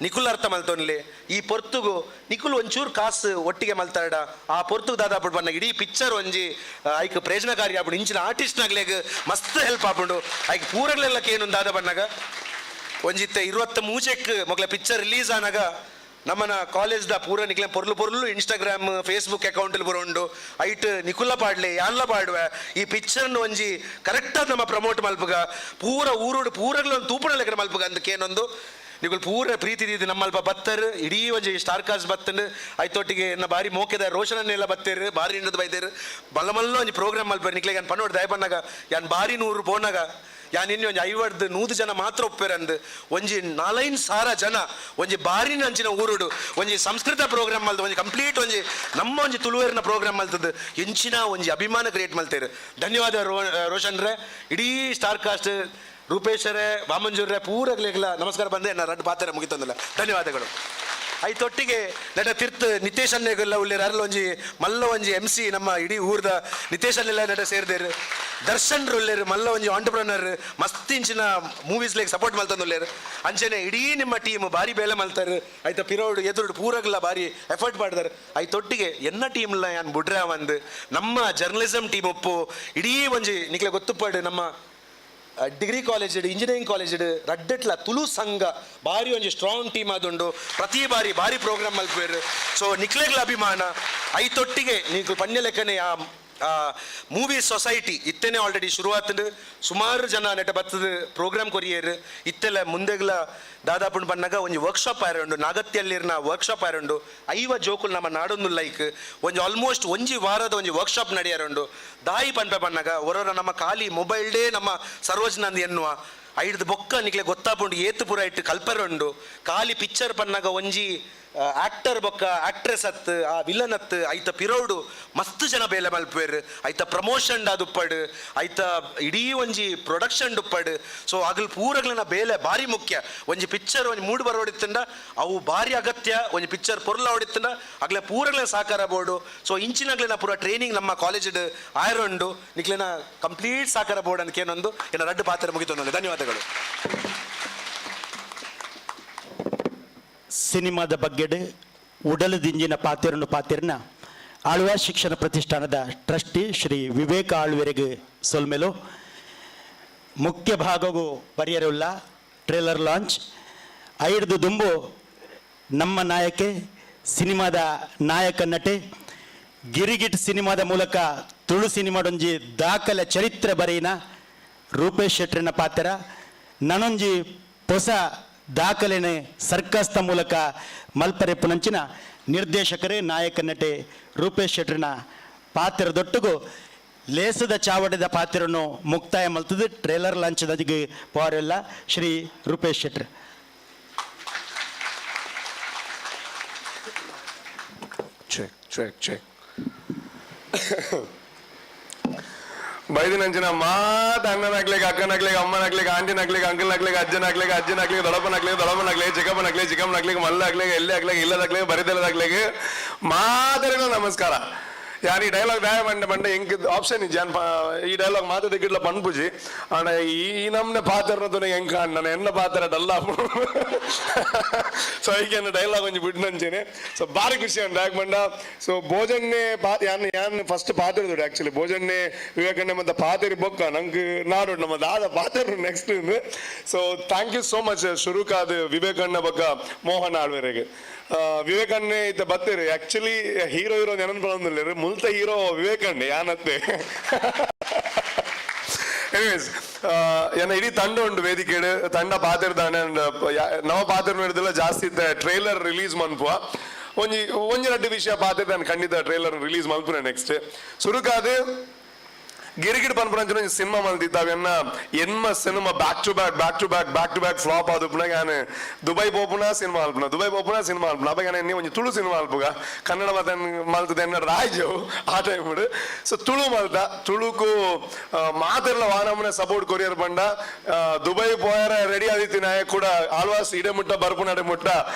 Speaker 7: ನಿಕುಲ್ ಅರ್ಥ ಮಲ್ತೊನ್ಲೆ ಈ ಪೊರ್ತುಗು ನಿಕುಲ್ ಒಂಚೂರು ಕಾಸು ಒಟ್ಟಿಗೆ ಮಲ್ತಾಡ ಆ ಪೊರ್ತುಗು ದಾದಾಪುಡು ಬಣ್ಣ ಇಡೀ ಪಿಕ್ಚರ್ ಒಂಜಿ ಐಕ್ ಪ್ರಯೋಜನಕಾರಿ ಆಪುಂಡು ಇಂಚಿನ ಆರ್ಟಿಸ್ಟ್ನಾಗ್ಲೇಗ ಮಸ್ತ್ ಹೆಲ್ಪ್ ಆಪುಂಡು ಐಕ್ ಪೂರಗ್ಲೆಲ್ಲಕ್ಕೆ ಏನು ದಾದ ಬಣ್ಣಾಗ ಒಂಜಿತ್ತೆ 20 ಮೂಜೆಕ್ ಮೊಗ್ಲ ಪಿಕ್ಚರ್ ರಿಲೀಸ್ ಆನಾಗ ನಮ್ಮನ ಕಾಲೇಜ್ದ ಪೂರ ನಿಕ್ಲೆ ಪೊರ್ಲು ಇನ್ಸ್ಟಾಗ್ರಾಮ್ ಫೇಸ್ಬುಕ್ ಅಕೌಂಟಲ್ಲಿ ಬರೋಂಡು ಐಟ್ ನಿಕುಲ್ಲ ಪಾಡ್ಲೆ ಯಾನ್ಲ ಪಾಡುವೆ ಈ ಪಿಕ್ಚರ್ನ ಒಂಜಿ ಕರೆಕ್ಟಾಗಿ ನಮ್ಮ ಪ್ರಮೋಟ್ ಮಲ್ಪಗ ಪೂರ ಊರುಡು ಪೂರಗ್ಲೊಂದು ತೂಪಣ ಲೆಕ್ಕ ಮಲ್ಪಗ ಅಂದಕ್ಕೇನೊಂದು ನಿಗುಲ್ ಪೂರ ಪ್ರೀತಿ ರೀತಿ ನಮ್ಮಲ್ಪ ಬತ್ತರ್ ಇಡೀ ಒಂಜಿ ಸ್ಟಾರ್ ಕಾಸ್ಟ್ ಬತ್ತಂಡು ಐತೊಟ್ಟಿಗೆ ಎನ್ನ ಬಾರಿ ಮೋಕೆದ ರೋಷನನ್ನೆಲ್ಲ ಬತ್ತೇರು ಬಾರಿ ಇಂಡದು ಬೈತೇರು ಮಲ್ಲ ಒಂಜಿ ಪ್ರೋಗ್ರಾಮ್ ಮಲ್ಪೇರು ನಿಕ್ಲೆ ಯಾನ್ ಪನ್ನೋಡು ದಯ ಪನ್ನಾಗ ಯಾನ್ ಬಾರಿ 100 ಪೋನಾಗ ಯಾನ್ ಇನ್ನಿ ಒಂಜಿ 50-100 ಜನ ಮಾತ್ರ ಒಪ್ಪೇರಂದು ಒಂಜಿ 4,000 ಜನ ಒಂಜಿ ಬಾರಿನ ಅಂಚಿನ ಊರುಡು ಒಂಜಿ ಸಂಸ್ಕೃತ ಪ್ರೋಗ್ರಾಮ್ ಮಲ್ತು ಒಂಜಿ ಕಂಪ್ಲೀಟ್ ಒಂಜಿ ನಮ್ಮ ಒಂಜಿ ತುಳುವೇರಿನ ಪ್ರೋಗ್ರಾಮ್ ಮಲ್ತದ್ದು ಎಂಚಿನ ಒಂಜಿ ಅಭಿಮಾನ ಕ್ರಿಯೇಟ್ ಮಲ್ತೇರು ಧನ್ಯವಾದ ರೋಷನ್ರೆ ಇಡೀ ಸ್ಟಾರ್ ಕಾಸ್ಟ್ ರೂಪೇಶರೇ ವಾಮಂಜೂರ್ರೆ ಪೂರಗ್ಲೆಗ್ಲ ನಮಸ್ಕಾರ ಬಂದೆ ನಾ ರಡ್ಡು ಪಾತ್ರ ಮುಗಿತಂದಿಲ್ಲ ಧನ್ಯವಾದಗಳು ಐತೊಟ್ಟಿಗೆ ನಟ ತೀರ್ಥ ನಿತೇಶ್ ಅನ್ನೆಗೆಲ್ಲ ಉಳ್ಳೇರು ಅರ್ಲ ಒಂಜಿ ಮಲ್ಲ ಒಂಜಿ MC ನಮ್ಮ ಇಡೀ ಊರ್ದ ನಿತೇಶ್ ಅನ್ನೆಲ್ಲ ನಟ ಸೇರಿದೇರು ದರ್ಶನ್ ಉಳ್ಳೇರು ಮಲ್ಲ ಒಂಜಿ ಆಂಟರ್ಪ್ರನರ್ ಮಸ್ತ್ ಇಂಚಿನ ಮೂವೀಸ್ಲೆಗ್ ಸಪೋರ್ಟ್ ಮಲ್ತಂದುಳ್ಳೇರು ಅಂಚನೆ ಇಡೀ ನಿಮ್ಮ ಟೀಮ್ ಬಾರಿ ಬೇಲೆ ಮಲ್ತಾರೆ ಆಯ್ತಾ ಪಿರೋಡು ಎದುರು ಪೂರಗ್ಲ ಬಾರಿ ಎಫರ್ಟ್ ಮಾಡಿದಾರೆ ಐತೊಟ್ಟಿಗೆ ಎನ್ನ ಟೀಮ್ಲ ಯಾನ್ ಬುಡ್ರೆ ಒಂದು ನಮ್ಮ ಜರ್ನಲಿಸಮ್ ಟೀಮ್ ಒಪ್ಪು ಇಡೀ ಒಂಜಿ ನಿಕ್ಲೆ ಗೊತ್ತುಪಾಡು ನಮ್ಮ ಡಿಗ್ರಿ ಕಾಲೇಜ್ ಇಂಜಿನಿಯರಿಂಗ್ ಕಾಲೇಜ್ ರಡ್ಡೆಟ್ಲ ತುಳು ಸಂಘ ಬಾರಿ ಒಂಜಿ ಸ್ಟ್ರಾಂಗ್ ಟೀಮ್ ಆದುಂಡು ಪ್ರತಿ ಬಾರಿ ಪ್ರೋಗ್ರಾಮ್ ಮಲ್ಪೇರು ಸೊ ನಿಕ್ಲೆಗ್ಲ ಅಭಿಮಾನ ಐತೊಟ್ಟಿಗೆ ನೀವು ಪನ್ಯ ಲೆಕ್ಕನೆ ಆ ಮೂವಿ ಸೊಸೈಟಿ ಇತ್ತೇನೆ ಆಲ್ರೆಡಿ ಶುರುವಾತಂಡು ಸುಮಾರು ಜನ ನೆಟ ಬತ್ತದ ಪ್ರೋಗ್ರಾಮ್ ಕೊರಿಯರು ಇತ್ತೆಲ್ಲ ಮುಂದೆಗ್ಲ ದಾದಾಪುಂಡು ಬನ್ನಾಗ ಒಂಜಿ ವರ್ಕ್ಶಾಪ್ ಆಯರುಂಡು ನಾಗತ್ತಿಯಲ್ಲಿರ್ನ ವರ್ಕ್ಶಾಪ್ ಆಯರುಂಡು 5 ಜೋಕುಲು ನಮ್ಮ ನಾಡೊಂದು ಲೈಕ್ ಒಂಜಿ ಆಲ್ಮೋಸ್ಟ್ ಒಂಜಿ ವಾರದ ಒಂಜಿ ವರ್ಕ್ಶಾಪ್ ನಡೆಯರುಂಡು ದಾಯಿ ಪನ್ಪೆ ಬನ್ನಾಗ ಹೊರವರ ನಮ್ಮ ಖಾಲಿ ಮೊಬೈಲ್ ಡೇ ನಮ್ಮ ಸರ್ವಜ್ನಂದ್ ಎನ್ನುವ ಐಡ್ದು ಬೊಕ್ಕ ನಿಕ್ಲೆ ಗೊತ್ತಾಪುಂಡು ಏತು ಪೂರ ಇಟ್ಟು ಕಲ್ಪರುಂಡು ಖಾಲಿ ಪಿಕ್ಚರ್ ಪನ್ನಾಗ ಒಂಜಿ ಆಕ್ಟರ್ ಬೊಕ್ಕ ಆಕ್ಟ್ರೆಸ್ ಅತ್ತು ಆ ವಿಲನ್ ಅತ್ತು ಐತ ಪಿರೋಡು ಮಸ್ತ್ ಜನ ಬೇಲೆ ಮಲ್ಪೇರು ಐತ ಪ್ರಮೋಷನ್ ದುಪ್ಪಡು ಐತ ಇಡೀ ಒಂಜಿ ಪ್ರೊಡಕ್ಷನ್ ದುಪ್ಪಡು ಸೊ ಅಗಲ್ ಪೂರಗ್ಲನ ಬೇಲೆ ಬಾರಿ ಮುಖ್ಯ ಒಂಜಿ ಪಿಕ್ಚರ್ ಒಂಜಿ ಮೂಡ್ ಬರೋಡಿತ್ತಂಡ ಅವು ಬಾರಿ ಅಗತ್ಯ ಒಂಜಿ ಪಿಕ್ಚರ್ ಪೊರ್ಲ ಹೊಡಿತ್ತಂಡ ಅಗ್ಲೆ ಪೂರಗ್ಲ ಸಾಕಾರ ಬೋರ್ಡು ಸೊ ಇಂಚಿನಾಗ್ಲೆನ ಪೂರ ಟ್ರೈನಿಂಗ್ ನಮ್ಮ ಕಾಲೇಜ್ ಆಯರುಂಡು ನಿಕ್ಲೆನ ಕಂಪ್ಲೀಟ್ ಸಾಕಾರ ಬೋರ್ಡ್ ಅಂತ ಏನೊಂದು ಏನ ರಡ್ಡು ಪಾತ್ರ ಮುಗಿತು ಧನ್ಯವಾದಗಳು
Speaker 2: ಸಿನಿಮಾದ ಬಗ್ಗೆ ಉಡಲದಿಂಜಿನ ಪಾತಿರನ ಆಳ್ವ ಶಿಕ್ಷಣ ಪ್ರತಿಷ್ಠಾನದ ಟ್ರಸ್ಟಿ ಶ್ರೀ ವಿವೇಕ ಆಳ್ವೆರೆಗೆ ಸೊಲ್ಮೆಲು ಮುಖ್ಯ ಭಾಗವು ಪರಿಯರುಲ್ಲ ಟ್ರೇಲರ್ ಲಾಂಚ್ ಐಡ್ದು ದುಂಬು ನಮ್ಮ ನಾಯಕೆ ಸಿನಿಮಾದ ನಾಯಕ ನಟೆ ಗಿರಿಗಿಟ್ ಸಿನಿಮಾದ ಮೂಲಕ ತುಳು ಸಿನಿಮಾಡೊಂಜಿ ದಾಖಲೆ ಚರಿತ್ರೆ ಬರೆಯಿನ ರೂಪೇಶ್ ಶೆಟ್ರಿನ ಪಾತ್ರ ನನೊಂಜಿ ಹೊಸ ದಾಖಲೆನೆ ಸರ್ಕಸ್ನ ಮೂಲಕ ಮಲ್ಪರೆಪ್ಪುನಂಚಿನ ನಿರ್ದೇಶಕರೇ ನಾಯಕ ನಟೆ ರೂಪೇಶ್ ಶೆಟ್ರಿನ ಪಾತ್ರದೊಟ್ಟಿಗೂ ಲೇಸದ ಚಾವಡದ ಪಾತ್ರವನ್ನು ಮುಕ್ತಾಯ ಮಲ್ತದ್ದು ಟ್ರೇಲರ್ ಲಾಂಚ್ದದಿಗೆ ಪೋರೆಲ್ಲ ಶ್ರೀ ರೂಪೇಶ್ ಶೆಟ್ರಿ
Speaker 8: ಚೆಕ್ ಬೈದಿನಂಚಿನ ಮಾತ ಅಣ್ಣನಾಗ್ಲಿಕ್ಕೆ ಅಕ್ಕನಾಗ್ಲಿಕ್ಕೆ ಅಮ್ಮನಾಗ್ಲಿಕ್ಕೆ ಆಂಟಿನಾಗ್ಲಿಕ್ಕೆ ಅಂಕಲ್ನಾಗ್ಲಿಕ್ಕೆ ಅಜ್ಜನಾಗ್ಲಿಕ್ಕೆ ದೊಡ್ಡಪ್ಪನಾಗ್ಲಿಕ್ಕೆ ಚಿಕ್ಕಮ್ಮನಾಗ್ಲಿಕ್ಕೆ ಮಲ್ಲಾಗ್ಲಿಕ್ಕೆ ಎಲ್ಲಿ ಆಗ್ಲಿಕ್ಕೆ ಇಲ್ಲದಾಗ್ಲಿಕ್ಕೆ ಬರಿದಲ್ಲದಾಗ್ಲಿಕ್ಕೆ ಮಾತರಿನ ನಮಸ್ಕಾರ ಯಾರು ಈ ಡೈಲಾಗ್ ದಯ ಬಂಡೆ ಹೆಂಗ್ ಆಪ್ಷನ್ ಇಜ್ಜಾನ್ ಈ ಡೈಲಾಗ್ ಮಾತು ತೆಗಿಡ್ಲ ಪನ್ಪುಜಿ ಅಣ್ಣ ಈ ನಮ್ನೆ ಪಾತ್ರ ಹೆಂಗ್ ಕಾಣ್ಣ ಎನ್ನ ಪಾತ್ರ ಡಲ್ಲ ಸೊ ಈಗ ಡೈಲಾಗ್ ಒಂಜಿ ಬಿಡ್ನಂಚೇನೆ ಸೊ ಬಾರಿ ಖುಷಿ ಅಂಡ್ ಯಾಕೆ ಬಂಡ ಸೊ ಭೋಜನ್ನೇ ಯಾನ್ ಫಸ್ಟ್ ಪಾತ್ರದು ಆಕ್ಚುಲಿ ಭೋಜನ್ನೇ ವಿವೇಕನ್ನೇ ಮತ್ತೆ ಪಾತ್ರಿ ಬೊಕ್ಕ ನಂಗೆ ನಾಡು ನಮ್ಮ ದಾದ ಪಾತ್ರ next so thank you so much ಶುರುಕಾದ ವಿವೇಕಣ್ಣ ಬೊಕ್ಕ ಮೋಹನ್ ಆಳ್ವೆರೆಗೆ ವಿವೇಕಣ್ಣೆ ಇತ್ತ ಬತ್ತೇರಿ ಆಕ್ಚುಲಿ ಹೀರೋ ನೆನಪು ಮುಲ್ತ ಹೀರೋ ವಿವೇಕಣ್ಣೆ ಯಾನತ್ತೆ ಎನಿವೇಸ್ ಏನ ಇಡೀ ತಂಡ ಉಂಟು ವೇದಿಕೆ ತಂಡ ಪಾತಿರ್ದಾನೆ ನವ ಪಾತ್ರ ಹಿಡಿದಿಲ್ಲ ಜಾಸ್ತಿ ಟ್ರೈಲರ್ ರಿಲೀಸ್ ಮನ್ಪುವ ಒಂಜಿ ರಡ್ಡು ವಿಷಯ ಪಾತೆ ನಾನು ಖಂಡಿತ ಟ್ರೇಲರ್ ರಿಲೀಸ್ ಮಲ್ಪುನೆ ನೆಕ್ಸ್ಟ್ ಸುರುಕಾದು ಗಿರಿಗಿಡ್ ಪನ್ಪುರಂಚಿನ ಸಿನಿಮಾ ಮಲ್ತಿದ್ದಾವೆನ್ನ ಎನ್ಮ cinema back to back flop ಆದುಪ್ಪುನ ನಾನು ದುಬೈ ಪೋಪುನ ಸಿನಿಮಾ ಅಲ್ಪುನ ಅಪ್ಪ ನಾನು ಒಂಜಿ ತುಳು ಸಿನಿಮಾ ಅಲ್ಪುಗ ಕನ್ನಡ ಮಲ್ತದೆ ಎನ್ನ ರಾಜ್ಯವು ಆ ಟೈಮ್ ಸೊ ತುಳು ಮಲ್ತ ತುಳುಕು ಮಾತೆಲ್ಲ ವಾನಮ್ಮನೆ ಸಪೋರ್ಟ್ ಕೊರಿಯರ್ ಬಂಡ ದುಬೈ ಪೋಯರ ರೆಡಿ ಆದಿತ್ತಿ ನಾಯ ಕೂಡ ಆಳ್ವಾಸ್ ಇಡೆ ಮುಟ್ಟ ಬರ್ಪುನ ಅಡೆ ಮುಟ್ಟ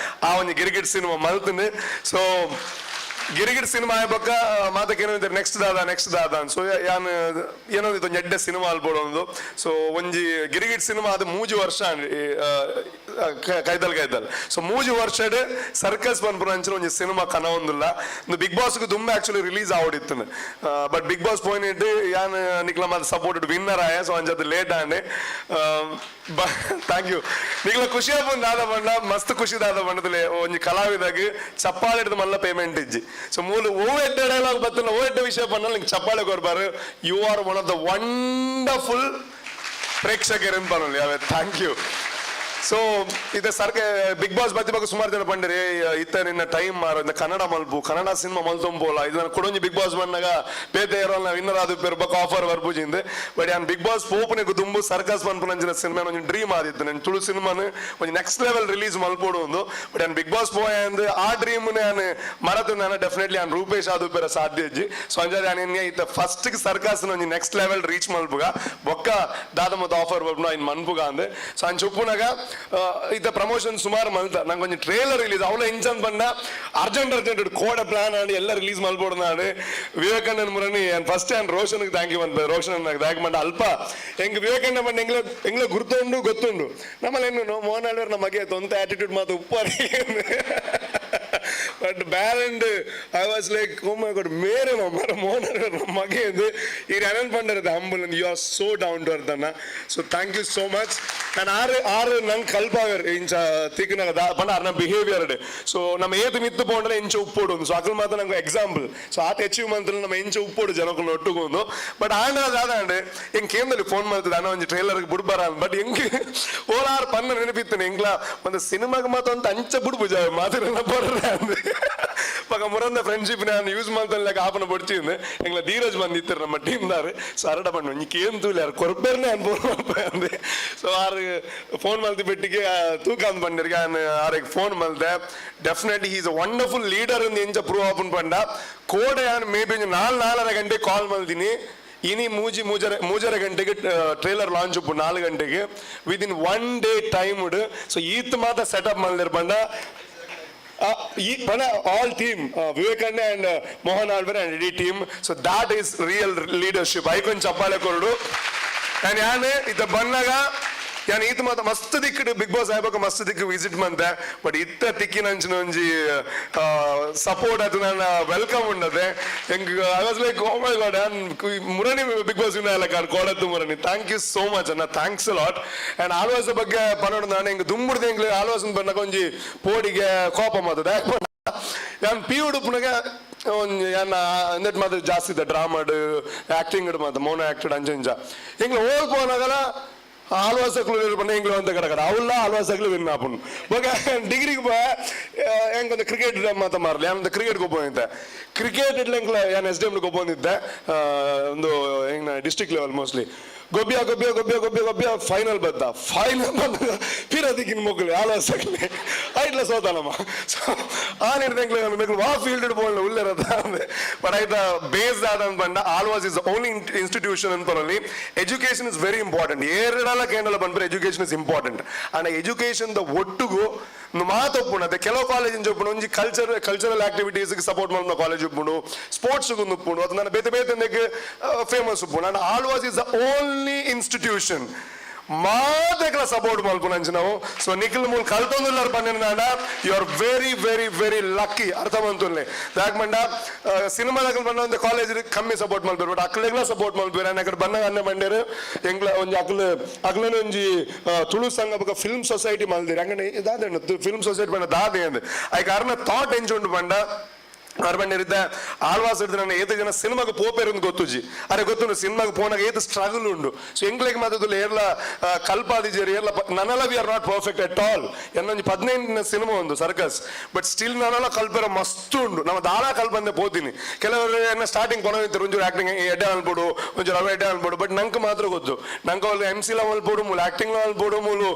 Speaker 8: ಆ ಒಂಜಿ ಗಿರಿಗಿಡ್ ಸಿನಿಮಾ ಮಲ್ತೀನಿ ಸೊ ಗಿರಿಗಿಡ್ ಸಿನಿಮಾ ಆಯ್ಬಕ್ಕ ಮಾತಕ್ಕೆ ಏನೋ ನೆಕ್ಸ್ಟ್ ದಾದ ಸೊ ಯಾನ್ ಏನೋ ಇದು ಎಡ್ಡೆ ಸಿನಿಮಾ ಅಲ್ಬೋಡೊಂದು ಸೊ ಒಂಜಿ ಗಿರಿಗಿಡ್ ಸಿನಿಮಾ ಅದು ಮೂಜು ವರ್ಷ ಕೈದಲ್ ಸೊ ಮೂಜು ವರ್ಷ ಸರ್ಕಸ್ ಪನ್ಪುರಂಚಿನ ಒಂಜಿ ಸಿನಿಮಾ ಕನ ಒಂದಿಲ್ಲ ಬಿಗ್ ಬಾಸ್ಗೆ ತುಂಬ ಆಕ್ಚುಲಿ ರಿಲೀಸ್ ಆವಡಿತ್ತು ಬಟ್ ಬಿಗ್ ಬಾಸ್ ಪೋಯಿನಿಟ್ಟು ಯಾನ್ ನಿಕ್ಲ ಮಾತು ಸಪೋರ್ಟೆಡ್ ವಿನ್ನರ್ ಆಯ ಸೊ ಅಂಚದು ಲೇಟ್ ಆಂಡೆ ಥ್ಯಾಂಕ್ ಯು ನಿಕ್ಲ ಖುಷಿ ಬಂದು ದಾದ ಬಂಡ ಮಸ್ತ್ ಖುಷಿ ದಾದ ಬಂಡದಲ್ಲಿ ಒಂಜಿ ಕಲಾವಿದಾಗ ಚಪ್ಪಾಳೆ ಹಿಡಿದು ಮಲ್ಲ ಪೇಮೆಂಟ್ ಇಜ್ಜಿ ಸೊ ಮೂಲ ಓವೆಡ್ಡ ಡೈಲಾಗ್ ಬರ್ತಲ್ಲ ಓವೆಡ್ಡ ವಿಷಯ ಬಂದಲ್ಲಿ ನಿಂಗೆ ಚಪ್ಪಾಳೆ ಕೊಡ್ಬಾರು you are one of the wonderful ಪ್ರೇಕ್ಷಕರು ಪನ್ನಲ್ಲ ಯಾವೇ ಥ್ಯಾಂಕ್ ಯು ಸೊ ಇದು ಬಿಗ್ ಬಾಸ್ ಬಗ್ಗೆ ಸುಮಾರು ಜನ ಬಂದಿರಿ ಇತ್ತ ನಿನ್ನ ಟೈಮ್ ಮಾರ ಕನ್ನಡ ಮಲ್ಪು ಕನ್ನಡ ಸಿನಿಮಾ ಮಲ್ತೊಂಬೋಲ ಇದನ್ನ ಕೊಡೊಂಜಿ ಬಿಗ್ ಬಾಸ್ ಬಂದಾಗ ಬೇತೆ ಇರೋಲ್ಲ ವಿನ್ನರ್ ಆದ ಪೇರ್ಬೇಕು ಆಫರ್ ಬರ್ಪುಜಿಂದ ಬಟ್ ಯಾನ್ ಬಿಗ್ ಬಾಸ್ ಪೋಪನಿಗೆ ತುಂಬು ಸರ್ಕಸ್ ಪನ್ಪುನಂಚಿನ ಸಿನಿಮಾ ಒಂಜಿ ಡ್ರೀಮ್ ಆದಿತ್ತು ನಾನು ತುಳು ಸಿನಿಮಾನು ಒಂಜಿ ನೆಕ್ಸ್ಟ್ ಲೆವೆಲ್ ರಿಲೀಸ್ ಮಲ್ಪೋಡು ಒಂದು ಬಟ್ ಯಾನ್ ಬಿಗ್ ಬಾಸ್ ಪೋಯ ಅಂದ್ ಆ ಡ್ರೀಮ್ ನಾನು ಮರತು ನಾನು ಡೆಫಿನೆಟ್ಲಿ ಯಾನ್ ರೂಪೇಶ್ ಆದ ಪೇರ ಸಾಧ್ಯ ಇಜ್ಜಿ ಸೊ ಅಂಜಾದ ಯಾನ್ ಇತ್ತ ಫಸ್ಟ್ ಸರ್ಕಸ್ ಒಂಜಿ ನೆಕ್ಸ್ಟ್ ಲೆವೆಲ್ ರೀಚ್ ಮಲ್ಪುಗ ಬೊಕ್ಕ ದಾದ ಮತ್ತು ಆಫರ್ ಬರ್ಪುನ ಇನ್ ಮನ್ಪುಗ ಅಂದೆ ಸೊ ಅಂಚ ಉಪ್ಪುನಾಗ ಇತ್ತ ಪ್ರಮೋಷನ್ ಸುಮಾರು ಮಲ್ತ ನಂಗೆ ಒಂಜಿ ಟ್ರೇಲರ್ ರಿಲೀಸ್ ಅವಳ ಇಂಚಂದ್ ಬಂದ ಅರ್ಜೆಂಟ್ ಕೋಡ ಪ್ಲಾನ್ ಆಡಿ ಎಲ್ಲ ರಿಲೀಸ್ ಮಲ್ಬೋಡು ನಾಡು ವಿವೇಕಾನಂದ ಮುರಣಿ ಫಸ್ಟ್ ಹ್ಯಾಂಡ್ ರೋಷನ್ಗೆ ಥ್ಯಾಂಕ್ ಯು ಅಂತ ರೋಷನ್ ಥ್ಯಾಂಕ್ ಮಾಡ ಅಲ್ಪ ಹೆಂಗ್ ವಿವೇಕಾನಂದ ಬಂದು ಎಂಗ್ಲ ಗೊತ್ತುಂಡು ನಮ್ಮಲ್ಲಿ ಏನು ಮೋಹನ್ ಆಳ್ವರ್ ನಮಗೆ ತೊಂತ ಆಟಿಟ್ಯೂಡ್ ಮಾತು ಉಪ್ಪಾರಿ ಬಟ್ ಬ್ಯಾಲೆಂಡ್ I was like oh my god ಮೇರೆ ಮೋಹನ್ ಆಳ್ವರ್ ನಮ್ಮ ಮಗೆ ಇದು ಈ ಅನಂತ್ ಪಂಡರದ humble you are so down to earth so thank you so much ನಾನು ಆರು ನಂಗೆ ಕಲ್ಪಾಗರ್ ಇಂಚ ತಿಕ್ಕಿನಾಗ ಪಂಡ ಅರ್ನ ಬಿಹೇವಿಯರ್ ಸೊ ನಮ್ಮ ಏತು ಮಿತ್ತು ಪೋಂಡ್ರೆ ಇಂಚ ಉಪ್ಪೋಡು ಸೊ ಅಕಲ್ ಮಾತ್ರ ನಂಗೆ ಎಕ್ಸಾಂಪಲ್ ಸೊ ಆತ ಅಚೀವ್ಮೆಂಟ್ ನಮ್ಮ ಇಂಚ ಉಪ್ಪೋಡು ಜನಕ್ಕೂ ಒಟ್ಟುಗೊಂದು ಬಟ್ ಆಂಡ್ರೆ ಹೆಂಗೆ ಕೇಂದ್ರಲ್ಲಿ ಫೋನ್ ಮಾಡ್ತದೆ ಅಣ್ಣ ಒಂದು ಟ್ರೈಲರ್ಗೆ ಬಿಡ್ಬಾರ ಬಟ್ ಹೆಂಗೆ ಓಲಾರು ಪನ್ನ ನೆನಪಿತ್ತೇನೆ ಹೆಂಗ್ಲ ಒಂದು ಸಿನಿಮಾಗೆ ಮಾತು ಅಂತ ಅಂಚ ಬಿಡ್ಬುಜ ಮಾತಿನ ಬರ್ರೆ ಅಂದ್ರೆ ಪಕ್ಕ ಮುರಂದ ಫ್ರೆಂಡ್ಶಿಪ್ ನಾನು ಯೂಸ್ ಮಾಡ್ತಾನೆ ಆಪನ ಬಡ್ತಿದ್ದೆ ಎಂಗ್ಲ ಧೀರಜ್ ಬಂದಿತ್ತಾರೆ ನಮ್ಮ ಟೀಮ್ದಾರು ಸೊ ಅರಡ ಬಣ್ಣ ನಿಕ್ಕೇನು ತೂಲಿ ಯಾರು ಕೊರಬೇರ್ನೆ ಅನ್ಬೋದು ಅಂದೆ ಸೊ ಆರು ಫೋನ್ ಮಲ್ತಿ ಬಿಟ್ಟಿಗೆ ತೂಕ ಅಂದ್ ಬಂದಿರಿಗೆ ಆರಿಗೆ ಫೋನ್ ಮಲ್ತೆ definitely is a wonderful leader ಇಂದ ಎಂಚ ಪ್ರೂವ್ ಆಪನ್ ಪಂಡ ಕೋಡೆ ಮೇ ಬಿ 4 ಗಂಟೆ ಕಾಲ್ ಮಲ್ತೀನಿ ಇನಿ ಮೂಜರ ಗಂಟೆಗೆ ಟ್ರೇಲರ್ ಲಾಂಚ್ ಉಪ್ಪು 4 ಗಂಟೆಗೆ ವಿದಿನ್ 1 ಡೇ ಟೈಮ್ ಸೊ ಈತ್ ಮಾತ್ರ ಸೆಟಪ್ ಮಲ್ದಿರ್ ಬಂಡ all team Vivekananda and Mohan Alvar and idy team so that is real leadership icon chappale korudu and yane ita bannaga ಯಾನ್ ಈತ ಮಾತ ಮಸ್ತ್ ದಿಕ್ಕು ಬಿಗ್ ಬಾಸ್ ಆಯ್ಬೇಕು ಮಸ್ತ್ ದಿಕ್ಕು ವಿಸಿಟ್ ಮಂತೆ ಬಟ್ ಇತ್ತ ತಿಕ್ಕಿನ ಅಂಚಿನ ಒಂಜಿ ಸಪೋರ್ಟ್ ಅದು ನನ್ನ ವೆಲ್ಕಮ್ ಉಂಡದೆ ಹೆಂಗ್ I was like oh my god ಮುರಣಿ ಬಿಗ್ ಬಾಸ್ ವಿನ ಕಾರ್ ಕೋಡದ್ದು ಮುರಣಿ ಥ್ಯಾಂಕ್ ಯು ಸೋ ಮಚ್ ಅನ್ನ ಥ್ಯಾಂಕ್ಸ್ ಲಾಟ್ ಅಂಡ್ ಆಳ್ವಾಸ್ ಬಗ್ಗೆ ಪನ್ನೋಡು ನಾನು ಹೆಂಗ್ ದುಂಬುಡ್ದು ಹೆಂಗ್ ಆಳ್ವಾಸ್ ಬಂದಾಗ ಒಂಜಿ ಪೋಡಿಗೆ ಕೋಪ ಮಾತದೆ ಯಾನ್ ಪಿ ಉಡುಪುನಾಗ ಯಾನ ಅಂದಟ್ ಮಾತ್ರ ಜಾಸ್ತಿ ಇದೆ ಡ್ರಾಮಾಡ್ ಆಕ್ಟಿಂಗ್ ಮಾತ್ರ ಮೌನ ಆಕ್ಟೆಡ್ ಅಂಚ ಹೆಂಗ್ ಹೋಗ್ಬೋನಾಗಲ್ಲ ಆಳ್ವಾಸಕ್ಲು ಪಂಡ ಎಂಗ್ಲು ಅಂತ ಕಡೆ ಅವಲ್ಲ ಆಳ್ವಾಸಕ್ಲು ವಿನ್ ಆಪುನ್ ಬೊಕ ಡಿಗ್ರಿಗೆ ಹೆಂಗ್ ಒಂದು ಕ್ರಿಕೆಟ್ ಮಾತ ಮಾರಲಿ ಯಾನ್ ಕ್ರಿಕೆಟ್ಗೆ ಒಪ್ಪಂದಿದ್ದೆ ಕ್ರಿಕೆಟ್ ಇಡ್ಲೆಂಗ್ಲ ಯಾನ್ ಎಸ್ ಡಿ ಎಮ್ಗೆ ಒಪ್ಪಂದಿದ್ದೆ ಒಂದು ಹೆಂಗ್ ಡಿಸ್ಟ್ರಿಕ್ಟ್ ಲೆವೆಲ್ ಮೋಸ್ಟ್ಲಿ ಗೊಬ್ಬ್ಯ ಫೈನಲ್ ಬಂದ ಫಿರ್ ಅದಕ್ಕಿನ ಮೊಗ್ಲಿ ಆಲೋಸಕ್ಲಿ ಐಟ್ಲ ಸೋತಾನಮ್ಮ ಸೊ ಆ ನಿರ್ದಂಗ್ಲ ವಾ ಫೀಲ್ಡ್ ಬೋಲ್ಡ್ ಉಳ್ಳೇರದ ಬಟ್ ಆಯ್ತ ಬೇಸ್ಡ್ ಆದ ಬಂದ ಆಲ್ವಾಸ್ ಇಸ್ ಓನ್ಲಿ ಇನ್ಸ್ಟಿಟ್ಯೂಷನ್ ಅಂತ ಎಜುಕೇಶನ್ ಇಸ್ ವೆರಿ ಇಂಪಾರ್ಟೆಂಟ್ ಏರಡಲ ಕೇಂದ್ರ ಬಂದ್ರೆ education is important and education ದ ಒಟ್ಟುಗು ಮಾತೊಪ್ಪುಣ ಅದೇ ಕೆಲವು ಕಾಲೇಜಿನ ಒಪ್ಪುಣ ಒಂಜಿ ಕಲ್ಚರಲ್ ಆಕ್ಟಿವಿಟೀಸ್ಗೆ ಸಪೋರ್ಟ್ ಮಾಡಿದ ಕಾಲೇಜ್ ಉಪ್ಪುಂಡು ಸ್ಪೋರ್ಟ್ಸ್ಗೂ ಉಪ್ಪುಂಡು ಅದು ನನ್ನ ಬೇತೆ ಬೇತೆ ಫೇಮಸ್ ಉಪ್ಪುಂಡು and Alvas is the only institution ಮಾತೆಗಳ ಸಪೋರ್ಟ್ ಮಲ್ಪುನಂಚ ನಾವು ಸೊ ನಿಖಿಲ್ ಮೂಲ್ ಕಲ್ತೊಂದುಲ್ಲಾರ ಪನ್ನೆಂಡ you are very very very lucky ಅರ್ಥ ಬಂತುಲ್ಲೆ ಯಾಕೆ ಮಂಡ ಸಿನಿಮಾದಾಗ ಬಂದ ಒಂದು ಕಾಲೇಜ್ ಕಮ್ಮಿ ಸಪೋರ್ಟ್ ಮಲ್ಪೇರು ಬಟ್ ಅಕ್ಲೆಗ್ಲ ಸಪೋರ್ಟ್ ಮಲ್ಪೇರು ನಾನು ಅಕಡೆ ಬಂದಾಗ ಅನ್ನೆ ಮಂಡ್ಯರು ಎಂಗ್ಲ ಒಂಜಿ ಅಕ್ಲನ ಒಂಜಿ ತುಳು ಸಂಘ ಬೊಕ ಫಿಲ್ಮ್ ಸೊಸೈಟಿ ಮಲ್ದಿರಿ ಹಂಗನೆ ದಾದೆ ಫಿಲ್ಮ್ ಸೊಸೈಟಿ ಬಂದ ದಾದೆ ಅಂದ್ ಆಯ್ಕೆ ಅರ್ನ ಥಾಟ್ ಎಂಚುಂಡು ಬಂಡ ಅರ್ಬಂಡಿರಿದ್ದ ಆಳ್ವಾಸ್ ಹಿಡಿದ್ರೆ ನನ್ನ ಏತು ಜನ ಸಿನಿಮಾಗೆ ಪೋಪೇರು ಗೊತ್ತುಜಿ ಅರೆ ಗೊತ್ತು ಸಿನಿಮಾಗೆ ಪೋನಾಗ ಏತು ಸ್ಟ್ರಗಲ್ ಉಂಡು ಸೊ ಎಂಗ್ಲಿಗೆ ಮಾತಾಡಲು ಏರ್ಲ ಕಲ್ಪಾದಿಜೇರಿ ಏರ್ಲ ನನ್ನಲ್ಲ we are not perfect at all ಎನ್ನೊಂದು 15 ಸಿನಿಮಾ ಒಂದು ಸರ್ಕಸ್ ಬಟ್ ಸ್ಟಿಲ್ ನನ್ನೆಲ್ಲ ಕಲ್ಪೆರ ಮಸ್ತ್ ಉಂಡು ನಮ್ಮ ದಾಳ ಕಲ್ಪಂದೆ ಪೋತೀನಿ ಕೆಲವರು ಎನ್ನ ಸ್ಟಾರ್ಟಿಂಗ್ ಕೊನವಿತ್ತು ಒಂಚೂರು ಆಕ್ಟಿಂಗ್ ಎಡ್ಡೆ ಅನ್ಬೋಡು ಒಂಚೂರು ಅವ ಎಡ್ಡೆ ಅನ್ಬೋಡು ಬಟ್ ನಂಗೆ ಮಾತ್ರ ಗೊತ್ತು ನಂಗೆ ಅವ್ರು MC ಲ ಅನ್ಬೋಡು ಮೂಲ ಆಕ್ಟಿಂಗ್ ಅನ್ಬೋಡು ಮೂಲು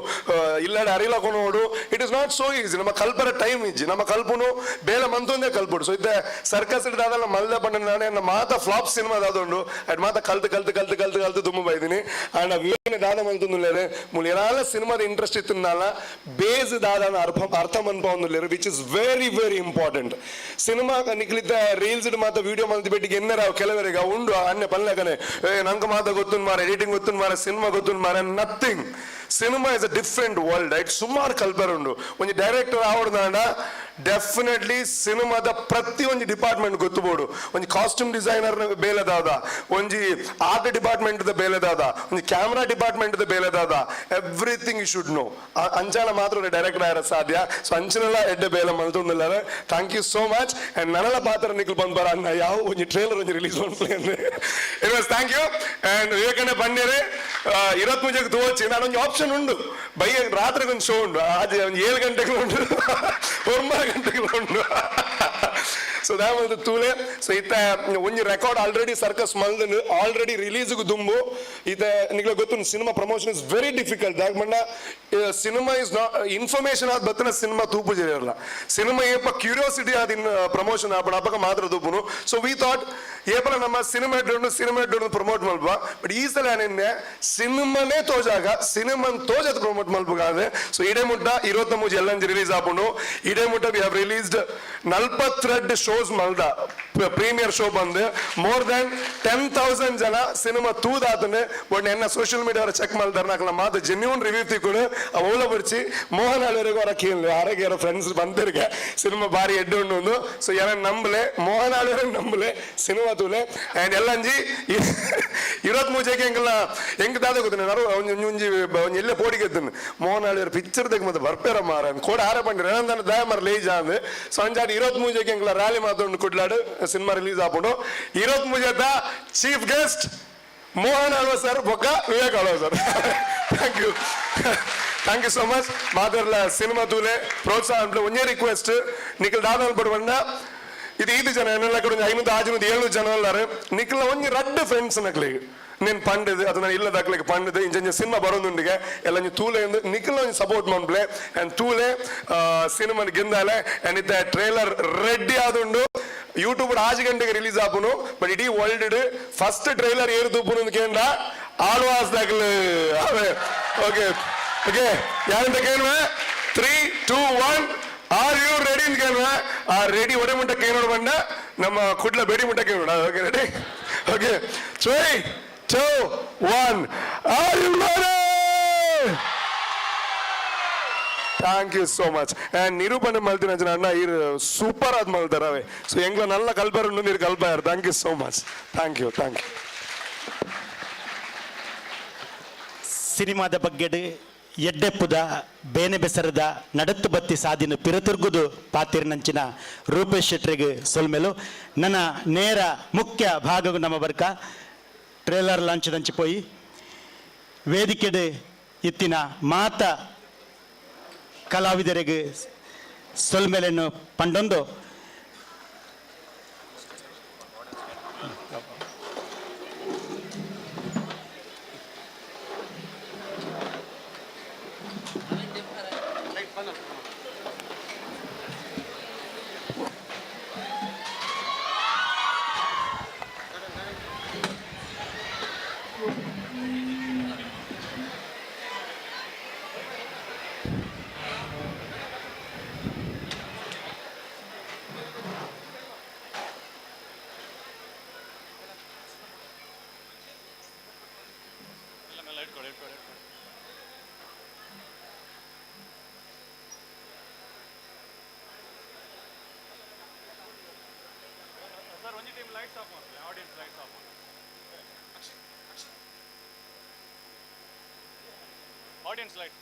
Speaker 8: ಇಲ್ಲಾಡೆ ಅರಿಲ ಕೊನೋಡು it is not so easy ನಮ್ಮ ಕಲ್ಪರ ಟೈಮ್ ಇಜ್ಜಿ ನಮ್ಮ ಕಲ್ಪನು ಬೇಲೆ ಮಂತೊಂದೇ ಕಲ್ಪಡು ಸೊ ಸರ್ಕಸ್ ಇಡದಾದಲ್ಲ ಮಲ್ದ ಪಂಡ ನಾನೇ ಮಾತ ಫ್ಲಾಪ್ ಸಿನಿಮಾ ದಾದೊಂಡು ಅಟ್ ಮಾತ ಕಲ್ತು ತುಂಬ ಬೈದಿನಿ ಅಂಡ್ ವಿವೇಕನೆ ದಾದ ಮಂತೊಂದುಲ್ಲೇರೆ ಮುಲ್ ಏನಾಲ ಸಿನಿಮಾದ ಇಂಟ್ರೆಸ್ಟ್ ಇತ್ತು ನಾಲ ಬೇಸ್ ದಾದ ಅರ್ಥ ಮನ್ಪ ಒಂದುಲ್ಲೇರು which is very very important cinema ನಿಕ್ಲಿದ್ದ ರೀಲ್ಸ್ ಮಾತ ವಿಡಿಯೋ ಮಲ್ತಿ ಬೆಟ್ಟಿಗೆ ಎನ್ನರ ಕೆಲವರಿಗೆ ಉಂಡು ಅನ್ಯ ಪಲ್ಲೆಗನೆ ನಂಗೆ ಮಾತ ಗೊತ್ತು ಮಾರ ಎಡಿಟಿಂಗ್ ಗೊತ್ತು ಮಾರ ಸಿನಿಮಾ ಗೊತ್ತು ಮಾರ nothing cinema is a different world ಐಟ್ ಸುಮಾರು ಕಲ್ಪರ್ ಉಂಡು ಒಂದು ಡೈರೆಕ್ಟರ್ ಆವಡ್ದಾಂಡ ಡೆಫಿನೆಟ್ಲಿ ಸಿನಿಮಾದ ಪ್ರತಿಯೊಂದು ಡಿಪಾರ್ಟ್ಮೆಂಟ್ ಗೊತ್ತುಬೋಡು ಒಂದು ಕಾಸ್ಟ್ಯೂಮ್ ಡಿಸೈನರ್ ಬೇಲೆದಾದ ಒಂಜಿ ಆರ್ಟ್ ಡಿಪಾರ್ಟ್ಮೆಂಟ್ ಬೇಲೆದಾದ ಒಂದು ಕ್ಯಾಮ್ರಾ ಡಿಪಾರ್ಟ್ಮೆಂಟ್ ಬೇಲೆದಾದ ಎವ್ರಿಥಿಂಗ್ ಯು ಶುಡ್ ನೋ ಅಂಚಾಲ ಮಾತ್ರ ಡೈರೆಕ್ಟರ್ ಆಯ್ರ ಸಾಧ್ಯ ಸೊ ಅಂಚನೆಲ್ಲ ಎಡ್ಡೆ ಬೇಲೆ ಮಲ್ತೊಂದಿಲ್ಲ thank you so much and ನನ್ನೆಲ್ಲ ಪಾತ್ರ ನಿಖಿಲ್ ಬಂದ್ ಬರ ಅನ್ನ ಯಾವ ಒಂದು ಟ್ರೇಲರ್ ಒಂದು ರಿಲೀಸ್ ಮಾಡ್ತೀನಿ it was thank you and ವಿವೇಕಣ್ಣ ಬಂದಿರಿ 23 ತೋಚಿ ನಾನು ಒಂದು ಆಪ್ಷನ್ ಉಂಡು ಬೈ ರಾತ್ರಿಗೆ ಒಂದು ಶೋ ಉಂಡು ಆಜೆ ಒಂದು 7 ಗಂಟೆಗೆ ಉಂಡು 9 ಗಂಟೆಗೆ ಉಂಡು ಸೊ ದಾಮ ತೂಲೆ ಸೊ ಇತ್ತ ಒಂಜಿ ರೆಕಾರ್ಡ್ ಆಲ್ರೆಡಿ ಸರ್ಕಸ್ ಮಲ್ದನು ಆಲ್ರೆಡಿ ರಿಲೀಸ್ಗೂ ದುಂಬು ಇತ್ತ ನಿಮಗೆ ಗೊತ್ತು cinema promotion is very difficult ದಾಗ್ ಮಂಡ ಸಿನಿಮಾ ಇಸ್ ನಾಟ್ ಇನ್ಫಾರ್ಮೇಶನ್ ಆದ ಬತ್ತನ ಸಿನಿಮಾ ತೂಪು ಜೇರಲ್ಲ ಸಿನಿಮಾ ಏಪ ಕ್ಯೂರಿಯಾಸಿಟಿ ಆದ ಇನ್ ಪ್ರಮೋಷನ್ ಆಪಣ ಅಪಕ ಮಾತ್ರ ತೂಪುನು ಸೊ ವಿ ಥಾಟ್ ಏಪಲ ನಮ್ಮ ಸಿನಿಮಾ ಇಟ್ಟು ಪ್ರಮೋಟ್ ಮಲ್ಪ ಬಟ್ ಈ ಸಲ ಏನೇನೆ ಸಿನಿಮಾನೇ ತೋಜಾಗ ಸಿನಿಮಾನ್ ತೋಜದ ಪ್ರಮೋಟ್ ಮಲ್ಪಗಾದೆ ಸೊ ಇಡೇ ಮುಟ್ಟ 23 ಎಲ್ಲಂಜಿ ರಿಲೀಸ್ ಆಪುಂಡು ಇಡೇ ಮುಟ್ಟ ವಿ ಹ್ಯಾವ್ ರಿಲೀಸ್ಡ್ 42 ಶೋಸ್ ಮಲ್ದ ಪ್ರೀಮಿಯರ್ ಶೋ ಬಂದು ಮೋರ್ ದನ್ 10,000 ಜನ ಸಿನಿಮಾ ತೂದಾತನೆ ಬಟ್ ಎನ್ನ ಸೋಷಿಯಲ್ ಮೀಡಿಯಾ ಚೆಕ್ ಮಾಡ್ದಾರ ನಾಕಲ್ಲ ಮಾತು ಜೆನ್ಯೂನ್ ರಿವ್ಯೂ ತಿಕ್ಕೊಂಡು ಅವಳ ಬರ್ಚಿ ಮೋಹನ್ ಆಳ್ವರೆಗೂ ಅವರ ಕೇಳಿ ಆರೋಗ್ಯ ಯಾರೋ ಫ್ರೆಂಡ್ಸ್ ಬಂದಿರ್ಗೆ ಸಿನಿಮಾ ಬಾರಿ ಎಡ್ಡು ಉಂಡು ಸೊ ಯಾರ ನಂಬಲೆ ಮೋಹನ್ ಆಳ್ವರೆಗೆ ನಂಬಲೆ ಸಿನಿಮಾ ತೂಲೆ ಅಂಡ್ ಎಲ್ಲಂಜಿ 23 ಎಂಗೆಲ್ಲ ಹೆಂಗ್ ದಾದ ಗೊತ್ತಿನ ಒಂಜಿ ಎಲ್ಲೇ ಪೋಡಿಗೆದ್ದನು ಮೋಹನ್ ಆಳ್ವರ ಪಿಕ್ಚರ್ ತೆಗೆ ಮತ್ತೆ ಬರ್ಪೇರ ಮಾರ ಕೋಡ ಆರ ಪಂಡ್ರೆ ನನ್ನ ದಯ ಮರ ಲೇಜ್ ಅಂದು ಸೊ ಅಂಜಾಡಿ 23 ಎಂಗೆಲ್ಲ ರ್ಯಾಲಿ ಮಾತಾಡು ಕೊಡ್ಲಾಡು ಸಿನಿಮಾ ರಿಲೀಸ್ ಆಪುಂಡು 23 chief guest Mohan Alva sir ಬೊಕ್ಕ Vivek Alva sir thank you so much ಮಾತಾಡಲ ಸಿನಿಮಾ ತೂಲೆ ಪ್ರೋತ್ಸಾಹ ಒಂದೇ ರಿಕ್ವೆಸ್ಟ್ ನಿಖಿಲ್ ದಾದ ಪಡುವಂಡ ಇದು 5 ಜನ ಏನೆಲ್ಲ ಕಡೆ 500 700 ಜನ ಎಲ್ಲಾರು ನಿಖಿಲ್ ಒಂಜಿ ರಡ್ಡು ಫ್ರೆಂಡ್ಸ್ ನಕ್ಲಿಗೆ ನೀನು ಪಂಡದು ಅದನ್ನ ಇಲ್ಲ ದಾಖಲೆಗೆ ಪಂಡದು ಇಂಚ ಸಿನಿಮಾ ಬರೋದುಂಡಿಗೆ ಎಲ್ಲ ತೂಲೆ ನಿಖಿಲ್ ಒಂದು ಸಪೋರ್ಟ್ ಮಾಡ್ಲೆ ಅಂಡ್ ತೂಲೆ ಸಿನಿಮಾ ಗೆಂದಾಲೆ ಅಂಡ್ ಇದ್ದ ಟ್ರೇಲರ್ ರೆಡಿ ಆದುಂಡು ಯೂಟ್ಯೂಬ್ 5 ಗಂಟೆಗೆ ರಿಲೀಸ್ ಆಪುನು ಬಟ್ ಇಡೀ ವರ್ಲ್ಡ್ ಫಸ್ಟ್ ಟ್ರೈಲರ್ ಏರು ತೂಪುನು ಕೇಂದ್ರ ಆಳ್ವಾಸ್ ದಾಖಲೆ ಓಕೆ ಓಕೆ ಯಾರಂತ ಕೇಳುವ 3, 2, 1 ಆರ್ ಯು ರೆಡಿ ಅಂತ ಕೇಳುವ ಆ ರೆಡಿ ಒಡೆ ಮುಟ್ಟಕ್ಕೆ ಏನು ನೋಡ್ಬಂಡ ನಮ್ಮ ಕುಡ್ಲ ಬೇಡಿ ಮುಟ್ಟಕ್ಕೆ ನೋಡ okay ready okay 3, 2, 1 are you ready thank you so much and ನಿರೂಪಣೆ ಮಲ್ತಿನ ಜನ ಅಣ್ಣ ಇರ್ ಸೂಪರ್ ಆದ್ ಮಲ್ತಾರವೆ ಸೊ ಎಂಗ್ಲ ನಲ್ಲ ಕಲ್ಪರುಂಡು ನೀರು ಕಲ್ಪಾಯರ್ thank you so much thank you
Speaker 2: ಸಿನಿಮಾದ ಬಗ್ಗೆ ಎಡ್ಡೆಪ್ಪುದ ಬೇನೆ ಬೆಸರದ ನಡತ್ತು ಬತ್ತಿ ಸಾದಿನ ಪಿರತಿರ್ಗುದು ಪಾತಿರ್ನಂಚಿನ ರೂಪೇಶ್ ಶೆಟ್ರಿಗೆ ಸೊಲ್ಮೆಲು ನನ್ನ ನೇರ ಮುಖ್ಯ ಭಾಗವು ನಮ್ಮ ಬರ್ಕ ಟ್ರೇಲರ್ ಲಾಂಚ್ ದಂಚಿ ಪೋಯಿ ವೇದಿಕೆಡೆ ಇತ್ತಿನ ಮಾತ ಕಲಾವಿದರಿಗೆ ಸೊಲ್ಮೆಲೆನ್ನು ಪಂಡೊಂದು
Speaker 9: Audience light.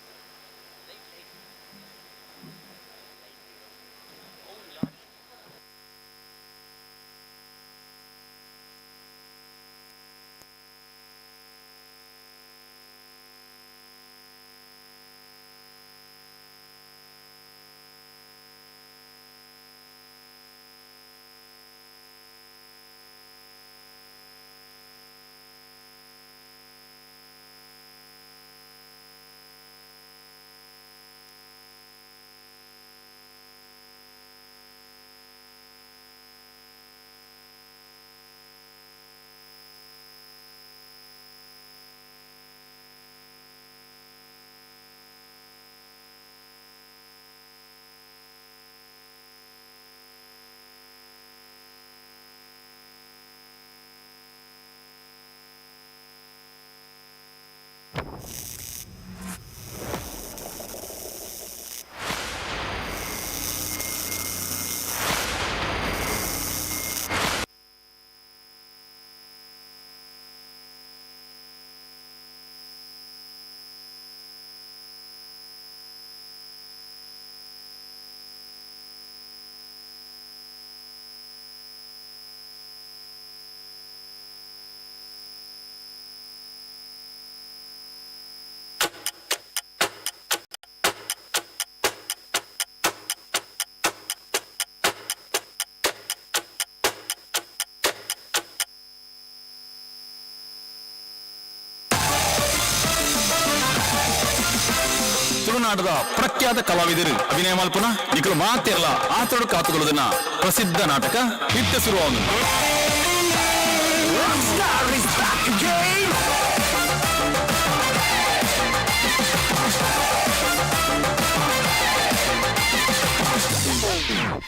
Speaker 9: ತುಳುನಾಡದ ಪ್ರಖ್ಯಾತ ಕಲಾವಿದರು ಅಭಿನಯ ಮಲ್ಪನ ನಿಖಲು ಮಾತಿರಲ್ಲ ಆತೋಡು ಕಾತುಕೊಳ್ಳೋದನ್ನ ಪ್ರಸಿದ್ಧ ನಾಟಕ ಹಿಟ್ಟು ಶುರುವಾಗುದು.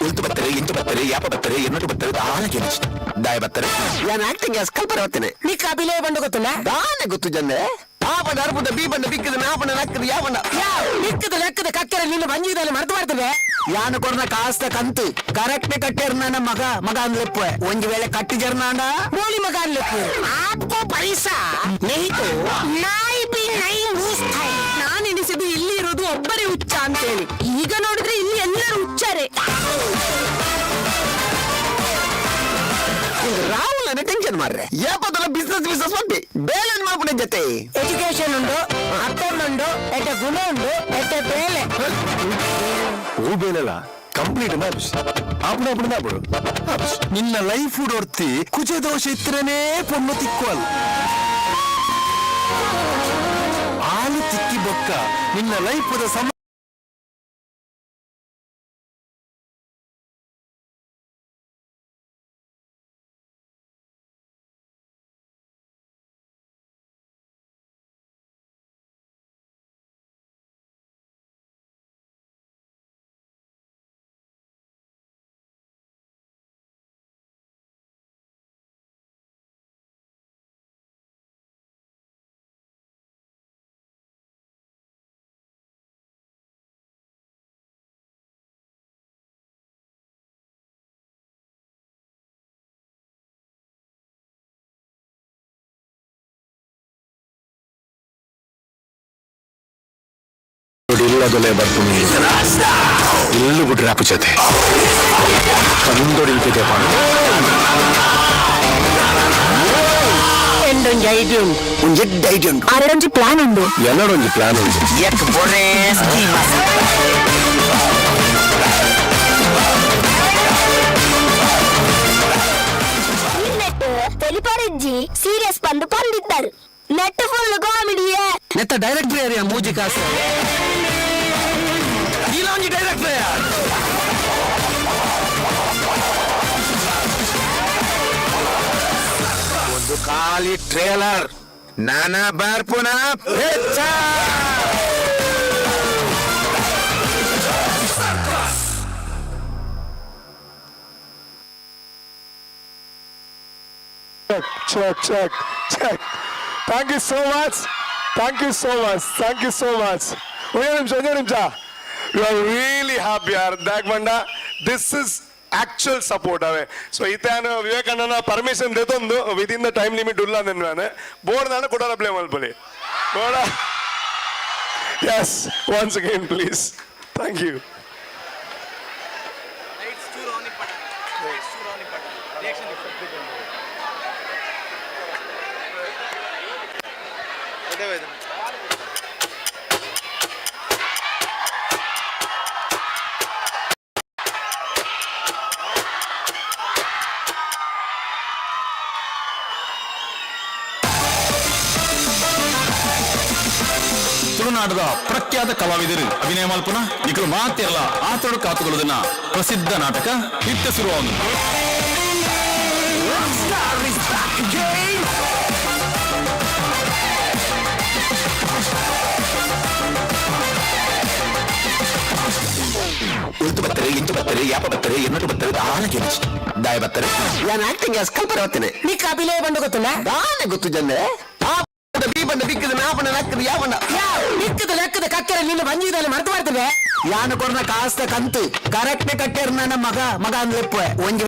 Speaker 6: ಉಲ್ತು ಬತ್ತರೆ ಇಂತು ಬತ್ತರೆ ಯಾಪ ಬತ್ತರೆ ಎನ್ನಟ್ಟು ಬತ್ತರೆ ದಾನ ಗೆಲಿಸಿ ದಾಯ ಬತ್ತರೆ ನಾನು ಆಕ್ಟಿಂಗ್ ಕಲ್ಪನೆ ಬರ್ತೇನೆ ನೀಕ್ ಅಭಿನಯ ಬಂಡು ಗೊತ್ತಿಲ್ಲ ದಾನೆ ಗೊತ್ತು ಜನ್ನೆ ಆ ಬಂಡ ಅರ್ಬುದ ಬಿ ಬಂಡ ಬಿಕ್ಕದ ನಾ ಬಂಡ ನಕ್ಕದ ಯಾ ಬಂಡ ನಿಕ್ಕದ ಲೆಕ್ಕದ ಕಕ್ಕರೆ ನಿನ್ನ ಬಂಜಿದಲ್ಲಿ ಮರೆತು ಮಾಡ್ತೇವೆ ಯಾನು ಕೊರ್ನ ಕಾಸ್ತ ಕಂತು ಕರೆಕ್ಟ್ ಕಟ್ಟೇರ್ ನನ್ನ ಮಗ ಅನ್ಲೆಪ್ಪು ಒಂಜಿ ವೇಳೆ ಕಟ್ಟಿ ಜರ್ನಾಂಡ ಬೋಳಿ ಮಗ ಅನ್ಲೆಪ್ಪು ಆಪ್ಕೋ ಪೈಸಾ ನೈತು ನಾಯಿ ಬಿ ನೈ ಮೂಸ್ತಾಯಿ ನಾನು ಎನಿಸಿದ್ದು ಇಲ್ಲಿ ಇರೋದು ಒಬ್ಬರೇ ಹುಚ್ಚ ಅಂತೇಳಿ ಈಗ ನೋಡಿದ್ರೆ ಇಲ್ಲಿ ಎಲ್ಲರೂ ಹುಚ್ಚಾರೆ ರಾಹುಲ್ ಟೆನ್ಷನ್ ಮಾಡ್ರೆ ಯಾಪದಲ್ಲ ಬಿಸ್ನೆಸ್ ಮಾಡಿ ಬೇಲೆನ್ ಮಾಡ್ಬಿಡ ಜೊತೆ ಎಜುಕೇಶನ್ ಉಂಡು ಅಕೌಂಟ್ ಉಂಡು ಎಟ್ಟ ಗುಣ ಉಂಡು ಎಟ್ಟ ಬೇಲೆ
Speaker 8: ಹೂ ಬೇಲಲ್ಲ ಕಂಪ್ಲೀಟ್ ಮ್ಯಾಪ್ಸ್ ಆಪುಡು ನಿನ್ನ ಲೈಫ್ ಒಡ್ತಿ ಕುಜ ದೋಷ ಇತ್ತರನೇ ಪೊಣ್ಣು ತಿಕ್ಕುವಲ್ಲ ಹಾಲು ತಿಕ್ಕಿ ಬೊಕ್ಕ ನಿನ್ನ ಲೈಫದ ಇಲ್ಲದೊಲೆ ಬರ್ತೀನಿ ಇಲ್ಲು ಬಿಟ್ರೆ ಆಪುಚತೆ ಕಂದೊಡಿಲ್ಪಿದೆ
Speaker 6: ಎಂಡೊಂಜಿ ಐಡಿಯಾ ಉಂಟು ಒಂಜಿ ಎಡ್ಡ ಐಡಿಯಾ ಉಂಟು
Speaker 10: ಆರೊಂಜಿ ಪ್ಲಾನ್ ಉಂಡು
Speaker 8: ಎಲ್ಲರೊಂಜಿ ಪ್ಲಾನ್ ಉಂಟು
Speaker 6: ಎಕ್ ಬೊರೆ
Speaker 10: ತೆಲಿಪಾರಜ್ಜಿ ಸೀರಿಯಸ್ ಪಂಡು ಪಂಡಿದ್ದಾರೆ ನೆಟ್ ಫುಲ್ ಕಾಮಿಡಿಯೇ
Speaker 6: ನೆತ್ತ ಡೈರೆಕ್ಟರ್ ಏರಿಯಾ ಮೂಜಿ ಕಾಸು ಇಲ್ಲೊಂಜಿ ಡೈರೆಕ್ಟರ್ ಒಂದು ಖಾಲಿ ಟ್ರೇಲರ್ ನಾನಾ ಬಾರ್ಪುನ
Speaker 8: check. Thank you so much. ಒಂದೇ ನಿಮಿಷ ಯು ಆರ್ ರಿಯಲಿ ಹ್ಯಾಪಿ ಯಾರ್ ದಾಗ್ಮಂಡ ದಿಸ್ ಇಸ್ ಆಕ್ಚುಯಲ್ ಸಪೋರ್ಟ್ ಅವೇ ಸೊ ಇತ್ತಾನು ವಿವೇಕಾನಂದ ಪರ್ಮಿಷನ್ ದೆತೊಂದು ವಿದಿನ್ ದ ಟೈಮ್ ಲಿಮಿಟ್ ಉಲ್ಲ ನಾನು ಬೋರ್ಡ್ ನಾನು ಕೊಡೋಲ್ಲ ಪ್ಲೇ ಮಲ್ಪಲಿ ಬೋಡ yes once again please thank you
Speaker 9: ತುಳುನಾಡದ ಪ್ರಖ್ಯಾತ ಕಲಾವಿದರು ಅಭಿನಯ ಮಲ್ಪನ ನಿಖಲು ಮಾತಿರಲ್ಲ ಆತೋಡು ಕಾತುಕೊಳ್ಳೋದನ್ನ ಪ್ರಸಿದ್ಧ ನಾಟಕ ಹಿಟ್ಟು ಶುರುವಾಗುದು.
Speaker 6: ಉಲ್ತು ಬತ್ತರೆ ಇಂತು ಬತ್ತರೆ ಯಾಪ ಬತ್ತರೆ ಎನ್ನಟ್ಟು ಬತ್ತರೆ ದಾನ ಗೆಲಿಸಿ ದಾಯ ಬತ್ತರೆ ನಾನು ಆಕ್ಟಿಂಗ್ ಕಲ್ಪನೆ ಬರ್ತೇನೆ ನೀಕ್ ಅಭಿನಯ ಬಂಡು ಗೊತ್ತಿಲ್ಲ ದಾನೆ ಗೊತ್ತು ಜನ್ನೆ ಬಿ ಬಂಡ ಬಿಕ್ಕದ ನಾ ಬಂಡ ನಕ್ಕದ ಯಾ ಬಂಡ ನಿಕ್ಕದ ಲೆಕ್ಕದ ಕಕ್ಕರೆ ನಿನ್ನ ಬಂಜಿದಲ್ಲಿ ಮರೆತು ಮಾಡ್ತೇವೆ ಯಾನು ಕೊರ್ನ ಕಾಸ್ತ ಕಂತು ಕರೆಕ್ಟ್ ಕಟ್ಟೇರ್ ನನ್ನ ಮಗ ಅನ್ಲೆಪ್ಪು ಒಂಜಿ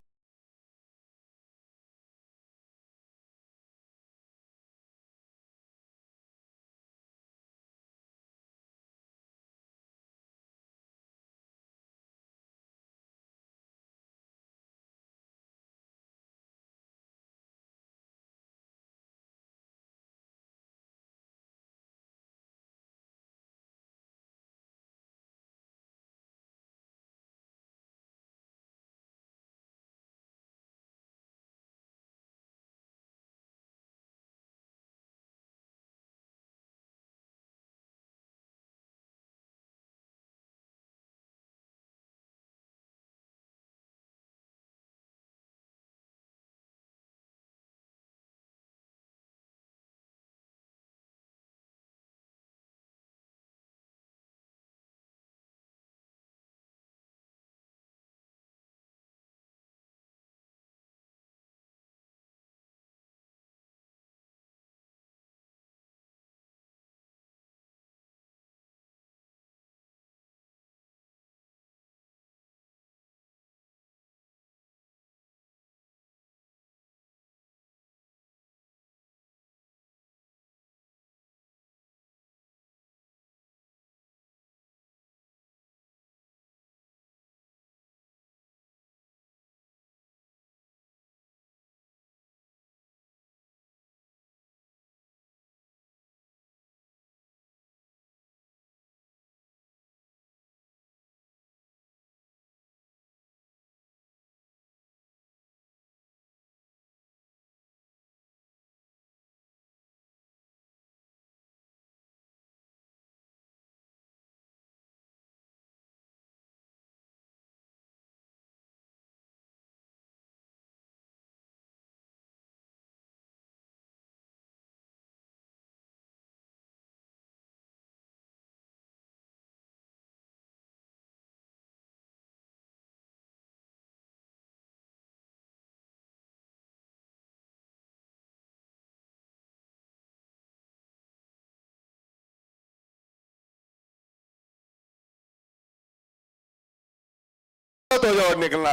Speaker 8: ತೋಜವಾಡ್ ನಿಖಲ್ನ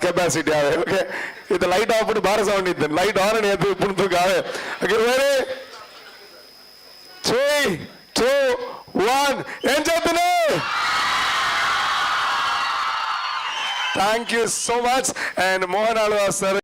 Speaker 8: ಕೆಪಾಸಿಟಿ ಆವೆ ಓಕೆ ಇದು ಲೈಟ್ ಆಫ್ ಬಿಟ್ಟು ಬಾರ ಸೌಂಡ್ ಇದ್ದೇನೆ ಲೈಟ್ ಆನ್ అని చెప్పి ఇప్పుడు తూక ఆవే ఓకే రెడీ 3 2 1 ఏం చెప్తున్నావు thank you so much and Mohan Alvas sir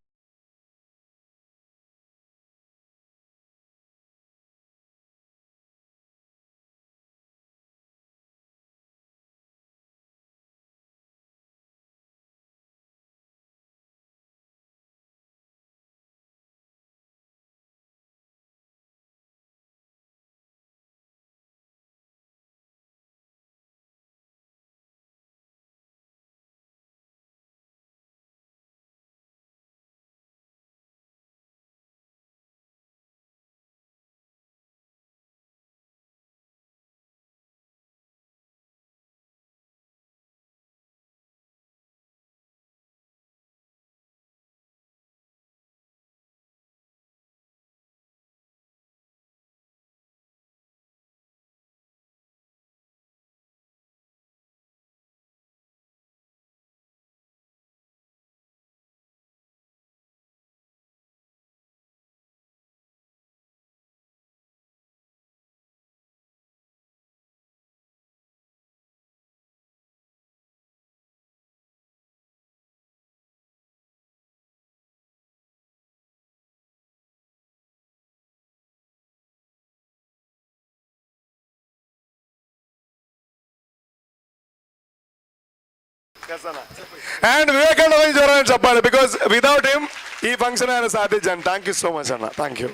Speaker 8: and Vivekananda జోరాన్ని చెప్పాలి బికాస్ వితౌట్ హిమ్ ఈ ఫంక్షన్ ఆయన సాధించాను థ్యాంక్ యూ సో మచ్ అన్న థ్యాంక్ యూ